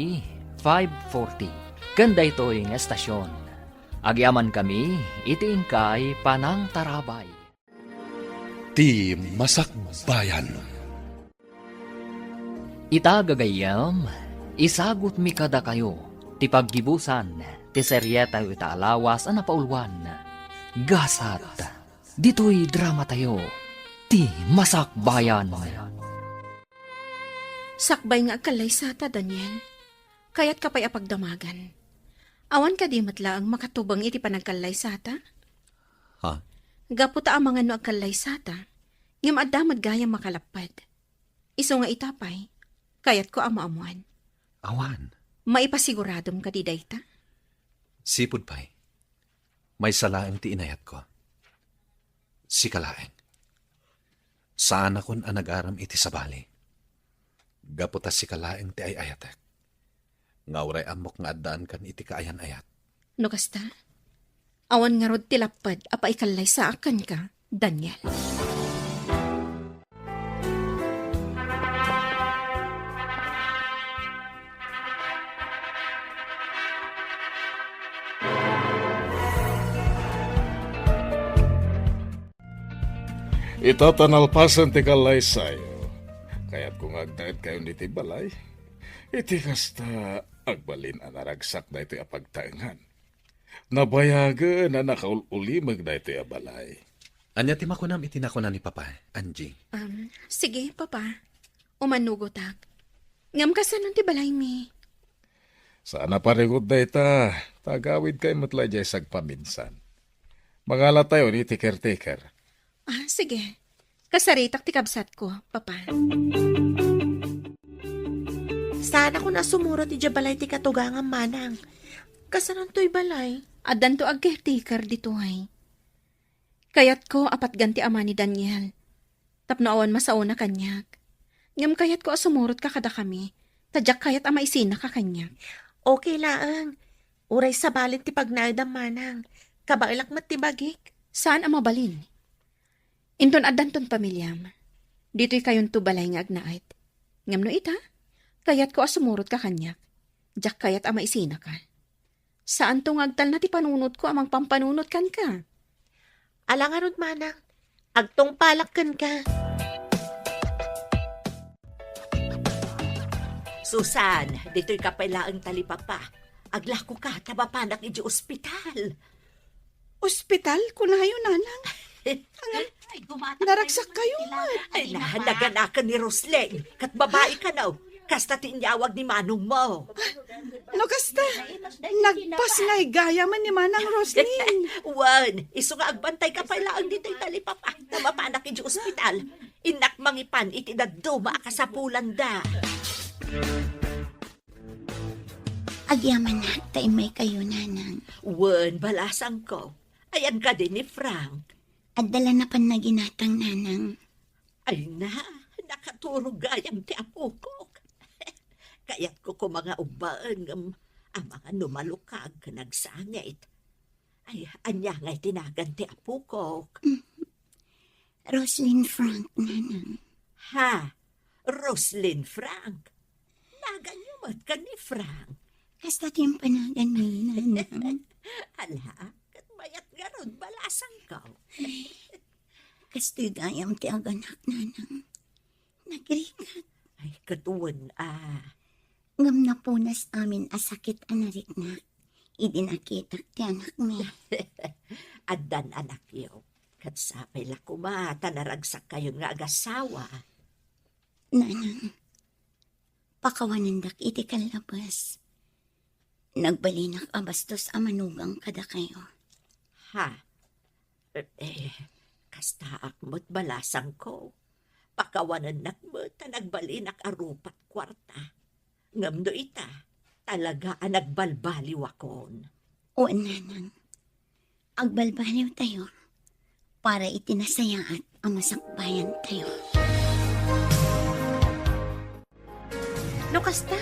540. Kanda ito'y estasyon. Agyaman kami, iti ingkay Panang Tarabay. Ti Masakbayan. Itagagayam, isagot mi kada kayo, ti paggibusan, ti seryeta ita alawas ana paulwan. Gasat, dito'y drama tayo, ti masakbayan. Sakbay nga agkalay sata, Daniel. Kayat ka pa'y apagdamagan. Awan ka di matlaang makatubang iti panagkalay sata? Ha? Gaputa ang mga no agkalay sata, ngam adamad gayang makalapad. Iso nga itapay, kayat ko amaamuan. Awan, Maipasiguradom ka di dayta? sipud pa'y. May salaang ti inayat ko. Si kalaeng. Saan akon ang nag-aram iti sabali. Gaputa si kalaeng ti ay ayatek. Ngauray amok nga addaan kan iti kaayan ayat. No kasta? Awan nga rod tilapad, apa ikalay sa akan ka, Daniel. Itatanalpasan ti kalay sayo. Kaya't kung agdaet kayo niti balay, iti kasta agbalin ang naragsak na ito'y apagtaengan. Nabayaga na nakaulimag na ito'y abalay. Anya ti makunam iti nakunan ni Papa, Angie. Sige, papa. Umanugotak. Ngam kasanon ti balay mi. Sana parigod na ita, tagawid kay matlay jay sagpaminsan. Mangala tayo ni ti caretaker. Sige. Kasaritak ti kabsat ko, papa. Sana ko na sumuro ti jabalay ti katugangan manang. Kasanan to'y balay. Adan to agkertikar dito ay. Kayat ko apat ganti ama ni Daniel. Tapno awan masauna kanyak. Ngam kayat ko asumurot ka kada kami. Tadyak kayat ama isina ka kanyak. Okay laang. Uray sa balin ti pagnaidam manang. Kabailak mat ti bagik. Saan ang mabalin? Inton adanton pamilyam. Dito'y kayon to balay nga agnaait. Ngam no ita, kayat ko asumurot ka kanyak. Jak kayat ama isina ka. Saan to ngagtal na ti panunot ko amang pampanunot kan ka? Alangarod manang. Agtong palakkan ka. Susan, dito'y kapailaang talipapa. Aglako ka, tabapanak iji ospital. Ospital? Kunayo, nanang. Naragsak kayo, Ay, naganakan ni Rosleng. Kat babae ka na. Kasta tinyawag ni Manong mo. No, kasta. Nagpas nga'y gaya man ni Manang Roslyn. Wan, iso nga agbantay ka pailaang dito'y talipapa. Tabapanak iji ospital. Inak mangipan iti daduma akasapulan da. Agyaman na, tayo may kayo, nanang. Wan, balasang ko. Ayan ka din ni Frank. At dala na pan na ginatang, nanang. Ay na, nakaturog gayam ti apo ko. Kaya't ko mga ubaan ang mga numalukag nagsangit. Ay, anya nga'y tinagan ti apo ko. Roslyn Frank, nanang. Ha? Roslyn Frank? Naganyumat ka ni Frank. Kasta tiyong panagan mi, nanang. Ala, kat mayat nga ron, balasang ka. Kasto'y gayam ti aganak, nanang. Nagrikat. Ay, katuwan Ngam na punas amin asakit anarik na. Idinakitak ti anak mi. Adan anak yo. Kat sapay la kumata naragsak kayo nga agasawa. Nanang, pakawanandak iti kalabas. Nagbalinak abastos a manugang kada kayo. Ha? Kasta akmo't balasang ko. Pakawanan nakmo't nagbalinak arupat kwarta. Ngamdo ita, talaga ang nagbalbaliw akon. O nanang, agbalbaliw tayo para itinasayaat ang masakbayan tayo. No, kasta.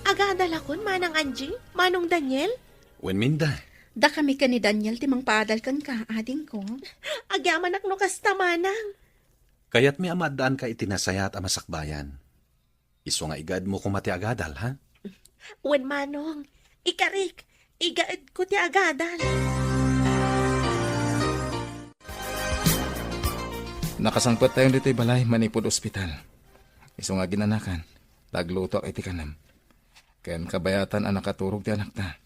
Agadal akon, Manang Angie, Manong Daniel. Wen minda. Da kami ka ni Daniel timang paadal kan ka, ading ko. Agyaman ak no kasta, Manang. Kaya't may amadaan ka itinasayat ang masakbayan. Iso nga igad mo kumati agadal, ha? Wen Manong, ikarik, igaad ko ti agadal. Nakasangpot tayo dito'y balay, manipod ospital. Iso nga ginanakan, tagluto iti kanam. Kayan kabayatan ang nakaturog ti anak ta.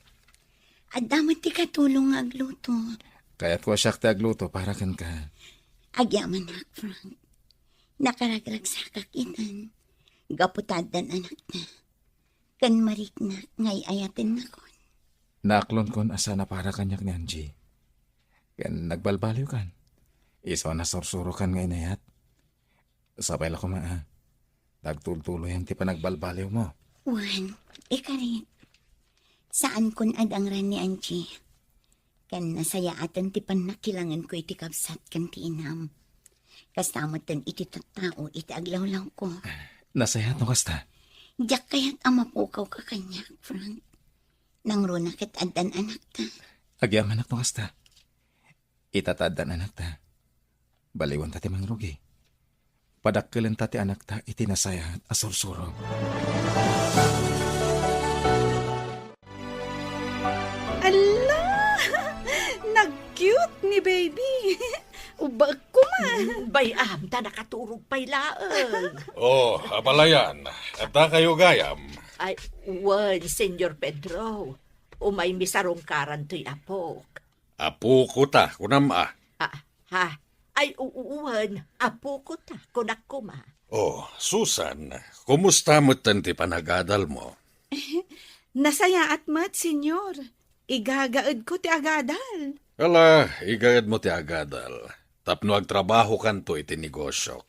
At damat ti katulong agluto. Kaya't ko siyak ti agluto para kan ka. Agyaman na, Frank. Nakaragrag sa kakitan. Gaputadan anak na. Kan marik na ngay ayatin na kon. Naaklon kon asa na para kanyak ni Angie. Kayan nagbalbaliw kan. Iso na sorsuro kan ngay nayat. Sabay la kumaa. Tagtultuloy ang ti panagbalbaliw mo. Juan, ikarit. Saan kon adangran ni Angie? Kan nasayaatan ti panakilangan ko iti kabsat kan ti inam. Kastamatan iti tattao iti aglawlaw ko. Nasayat no kasta. Diyak kaya't amapukaw ka kanya, Frank. Nang runakit adan anak ta. Agyaman no kasta. Itatadan anak ta. Baliwan ta ti mangrugi. Padakkelan ta ti anak ta iti nasayat asursuro. Ala! Nag-cute ni baby. Ubag ko man. Bayam, ta nakaturog pailaan. Oh, abalayan. At na kayo gayam. Ay, wan, Senyor Pedro. Umay misarong karan to'y apok. Apo ko ta, kunam Ha? Ay, uwan. Apo ko ta, kunak ko ma. Oh, Susan, kumusta mo tanti panagadal mo? Nasaya at mat, senyor. Igagaad ko ti agadal. Ala, igayad mo ti agadal. Tapno agtrabaho kanto iti negosyo.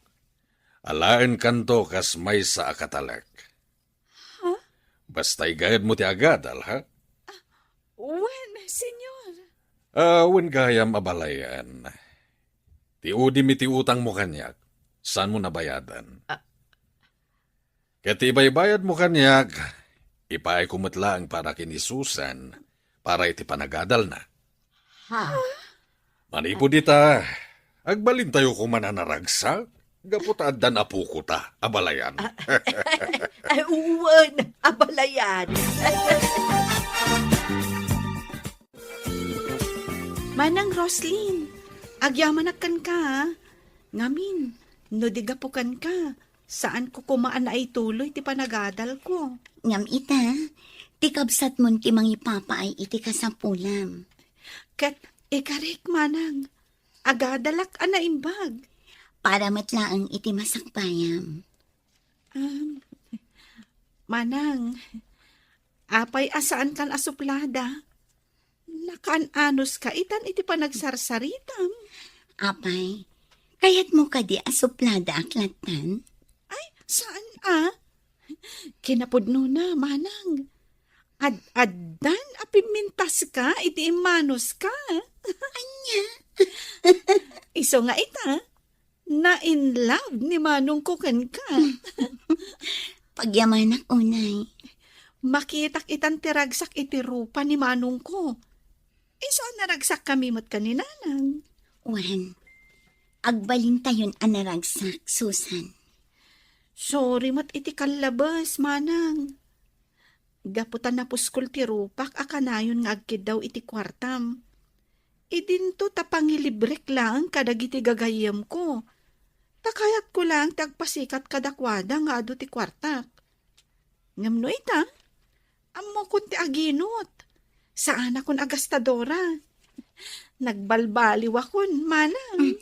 Alaan kanto kas may sa akatalak. Ha? Basta igayad mo ti agadal, ha? Wen, senyor. Wen gayam abalayan. Ti udi mi ti utang mo kanyak. Saan mo nabayadan? Kaya ti ibaybayad mo kanyak, ipaay kumatlaang para kini Susan, para iti panagadal na. Ha? Manipo dita, agbalin tayo kung mananaragsak. Gaputaad dan apo ko ta, abalayan. Ay, uwan, abalayan. Manang Roslyn, agyamanakan ka ha. Ngamin, no di gapukan ka. Saan ko kumaan na ituloy ti panagadal ko? Ngam ita, ti kabsat mon ti mangipapa ay iti kasapulam. Kat ikarik manang, agadalak ana imbag. Para matlaang iti masakbayam. Manang, apay asaan kan asuplada? Nakaan-anos ka itan iti panagsarsaritam. Apay, kayat mo ka di asuplada aklatan? Ay, saan Kinapudno na, manang. Ad-addan apimintas ka, iti imanos ka. Anya? Iso nga ita, na in love ni manong kukan ka. Pagyamanak unay. Makitak itan tiragsak iti rupa ni manong ko. Iso naragsak kami mat kaninanang. Wan, agbalin tayon anaragsak, Susan. Sorry mat iti kalabas, manang. Gaputan na puskol ti rupak akanayon nga agkid daw iti kwartam. Idinto tapangilibrek lang kadagiti gagayam ko. Takayat ko lang tagpasikat kadakwada nga ado ti kwartak. Ngamno ita, amo kun ti aginot. Saan akon agastadora? Nagbalbaliw akon, manang.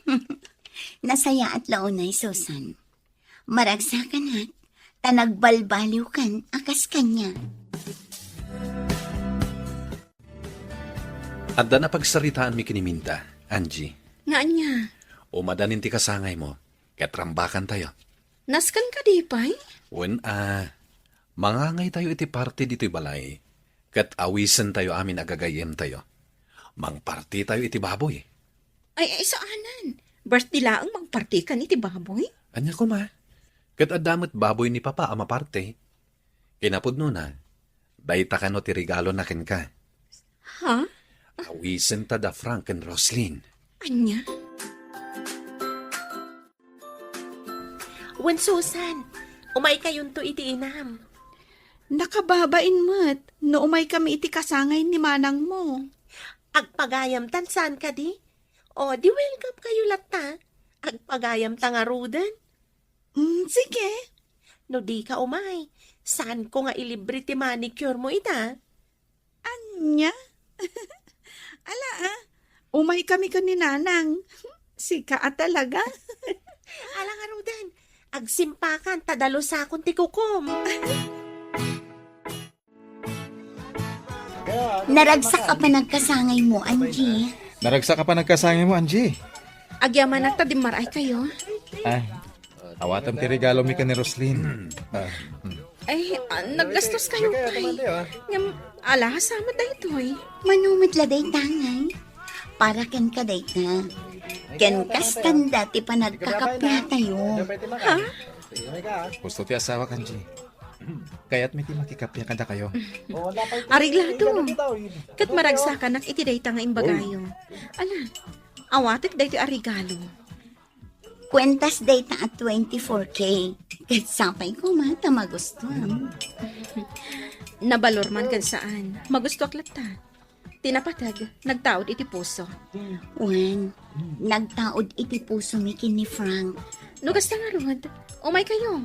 Nasaya at launay, Susan. Maragsakan at tanagbalbaliw kan akas kanya. Adda na pagsaritaan mi kiniminta, Angie. Nga niya, Umadanin ti kasangay mo, ketrambakan tayo. naskan ka di pa'y? Mangangay tayo iti parte dito'y balay, kat awisan tayo amin agagayem tayo. Mangparti tayo iti baboy. Ay, saanan? Birthday laang magparty ka ni ti baboy? Anya ko ma, kat adamot baboy ni papa ama parte. Kinapudno na, dayta ka no ti regalo na ken ka. Ha? Awisan ta da Frank and Roslyn. Anya? Wen Susan, umay kayon to iti inam. Nakababain mat, no umay kami iti kasangay ni manang mo. Agpagayam tan saan ka di? O, di welcome kayo lata. Agpagayam ta nga rudan. Sige. No di ka umay, saan ko nga ilibre ti manicure mo ita? Anya? Umay kami kaninanang. Sika at talaga. Ala nga rudan, agsimpakan tadalo sa akong ti kukom. Naragsak ka pa nagkasangay mo, Angie. Naragsak ka pa nagkasangin mo, Angie. Agyaman at tadimaray kayo? Ay, awatam ti regalo mi ka ni Roslyn. Ay, naggastos kayo pa'y. Ngam, ala, sama da ito eh. Manumit laday tangay. Para ken kaday ka. Ken kastanda ti panagkakapya tayo. Ha? Gusto ti asawa, Angie. Kaya't may ti makikapya kada kayo. Ariglado. Kat maragsakan ak iti dayta nga imbagayo. Ala, awatik dayti arigalo. Kwentas data at 24K. Kat sapay ko mata magusto. Nabalor man kan saan. Magusto ak lata. Tinapatag, nagtaod iti puso. Wen, nagtaod iti puso mi kin ni Frank. Nugas na nga rod, umay kayo.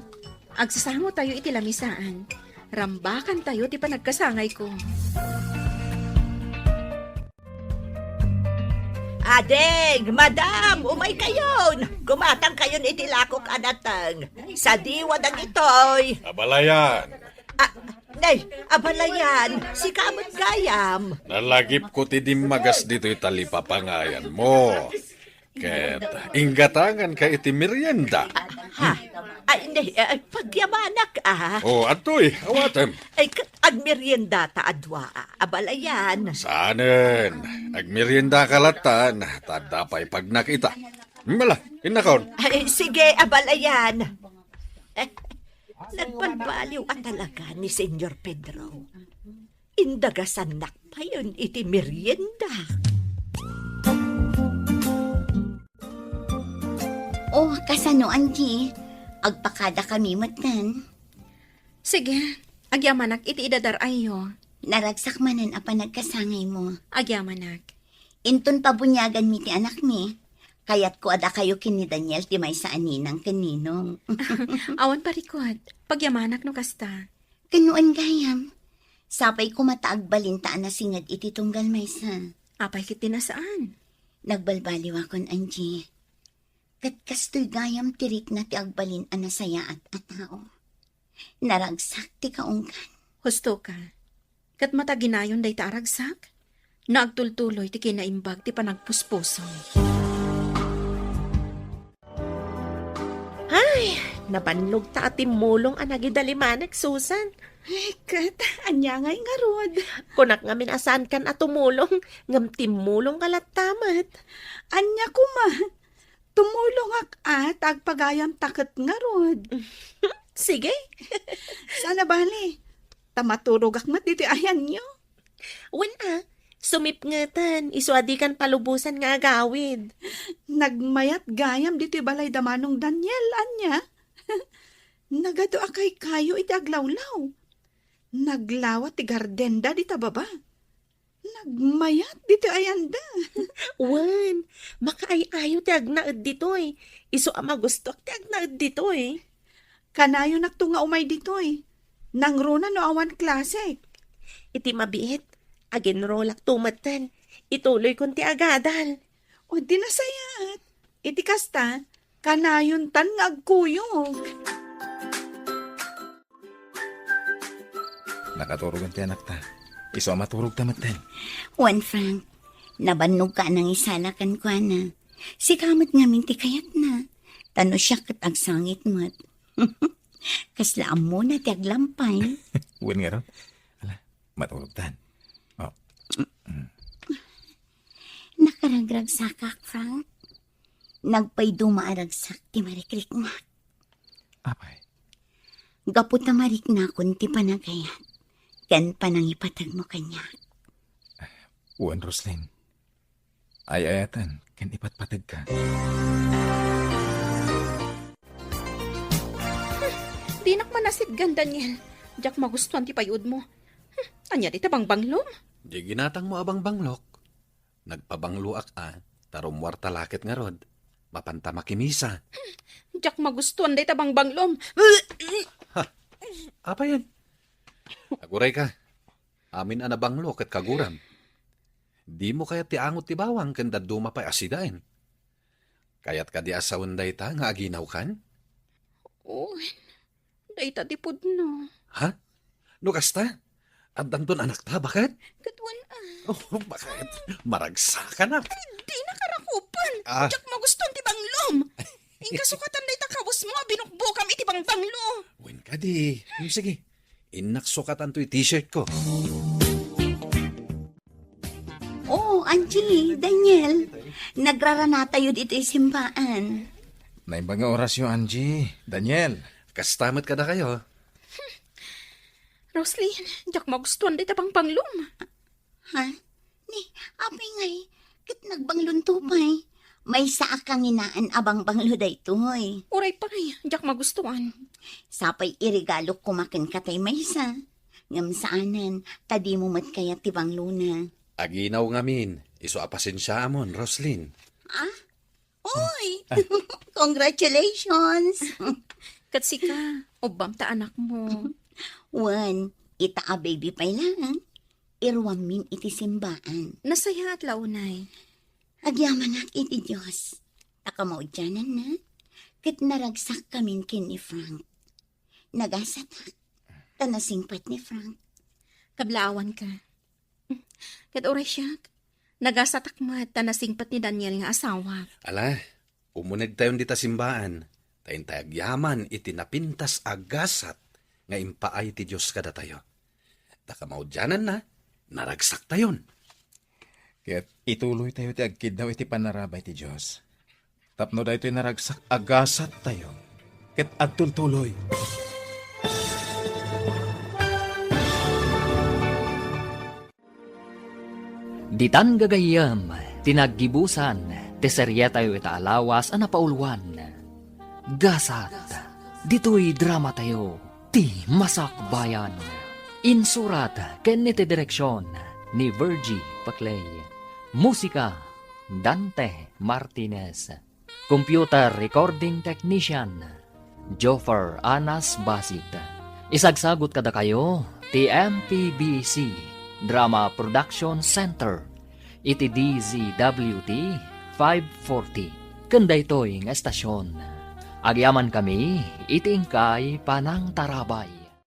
Agsasamo tayo iti lamisaan. Rambakan tayo ti panagkasangay ko. Adeng, madam, umay kayon. Gumatang kayon itilakok anatang. Sa diwa ng itoy. Abalayan, Abalayan, si kamot gayam. nalagip ko ti magas dito'y talipapangayan mo. Ket, inggatangan ka iti merienda. Hindi, pagyamanak O, atoy, awatem. Ay, agmerienda ta adwa, abalayan. Saanen, agmerienda kalatan, tadapay pag nakita. Mala, inakaon. Ay, sige, abalayan. Nagpalbaliw at talaga ni Senyor Pedro. indagasanak pa yun iti merienda. Oh, kasano, Angie? Agpakada kami matan. Sige, agyamanak iti idadar ayo. Naragsak manan apa nagkasangay mo. Agyamanak. Inton pabunyagan mi ti anak mi. Kayat ko ada kayo kin ni Daniel ti may sa aninang kaninong. Awan parikot, pagyamanak no kasta. Kanuan gayam. Sapay ko mataag balintaan na singad iti tunggal may sa. Apay kit tinasaan. Nagbalbaliw akon, Angie. Kat kastoy gayam tirik na ti agbalin anasaya at atao. Naragsak ti kaunggan. Husto ka. Kat mataginayon day taaragsak. Naagtultuloy ti kinaimbag ti panagpuspuson. Ay, nabanlog ta atim mulong anagidalimanek, Susan. Kat, anya ngay nga rod. Kunak nga minasan kan at tumulong, ngam timulong kalat tamat. Anya ko ma. Tumulong at agpagayam takot nga rod. Sige. Sana bali. Tamaturog akmat diti ayan nyo. Wen sumip nga tan, isuadi kan palubusan nga agawid. Nagmayat gayam diti balay damanong Daniel, anya. Nagado akay kayo iti aglawlaw. Naglawat ti gardenda di tababa. Nagmayat dito ayanda. Wan, makaayayo ti agnaed ditoy. Iso ama gusto ti agnaed ditoy. Kanayo naktunga umay ditoy. Nangruna no awan klasik. Iti mabiit, aginrolak tumatan. Ituloy kon ti agadal. O di nasayat. Iti kasta, kanayon tan nga agkuyog. Nakaturugan ti anak ta. Iso maturog tamatan. Juan Frank, nabannog ka nang isalakan ko na. Si kamat nga minti kayat na. Tano siya kat agsangit mo't. Kaslaam mo na ti aglampay. Uwan nga ron. Ala, maturog tan. Oh. Nakaragrag sakak, Frank. Nagpay dumaaragsak ti marikrik na. Apay. Gaputa marik na kun ti panagayat. Kan panangipatag mo kanya. Uwan, Roslyn. Ay-ayatan, kan ipatpatag ka. Di nak manasidgan, Daniel. Diyak magustuhan ti payud mo. Anya di tabang banglom. Di ginatang mo abang banglok. Nagpabangluak tarumwar talakit nga rod. Mapanta makimisa. Diyak magustuhan di tabang banglom. Apa yan? Aguray ka. Amin anabanglok at kaguram. Di mo kaya ti angot ti bawang kanda dumapay asidain. Kayat ka di asawanday ta nga aginaw kan? Uy, day ta tipod no. Ha? No kasta? At danton anak ta, bakit? Katwan Oh, bakit? Maragsa ka na. Di nakarakupan. Ah. Diyak magustuhan ti banglom. Inkasukatan day ta kabus mo, binukbukam iti bang banglo. Wen ka di. Sige. Inaksukatan to yung t-shirt ko. Oh, Angie, Daniel. Nagrarana tayo dito isimbaan. Naimbang nga orasyo, Angie. Daniel. Kastamat ka na kayo. Roslyn, diyak magustuhan day tabang banglom. Ha? Ni, apay ngay. Kat nagbanglunto pa'y. May saa kang inaan abang banglo daytoy. Uray pa rin, diyak magustuhan. Sapay irigalo kumakin katay maysa. Ngam saanan, tadi mo mat kaya tibang luna. Aginaw ngamin. Iso apasensya amon, Roslyn. Oy! Congratulations! Katsika, obam ta anak mo. Wan, ita a baby pa'y lang. Irwam min iti simbaan. Nasaya at launay. Agyaman ak iti Diyos. Takamaudyanan na. Kat naragsak kamin kin ni Frank. Nagasatak. Tanasingpat ni Frank. Kablaawan ka. Kat oray siyak. Nagasatak mo at tanasingpat ni Daniel nga asawa. Ala, umunag tayon dita simbaan. Tayin tayag yaman iti napintas agasat nga impaay ti Diyos kada tayo. Takamaudyanan na, naragsak tayon. Kaya't ituloy tayo ti agkid daw iti panarabay ti Diyos. Tapno da ito'y naragsak agasat tayo. Kaya't agtultuloy. Ditan gagayam, tinaggibusan, ti serye tayo itaalawas ang napaulwan. Gasat, dito'y drama tayo, ti masakbayan. Insurat, ken ti direksyon, ni Virgie Paclay. Musika, Dante Martinez. Computer Recording Technician, Joffer Anas Basit. Isagsagot kada kayo, ti MPBC Drama Production Center, iti DZWT 540. Kanda ito'y nga estasyon. Agyaman kami, iti ingkay panang tarabay.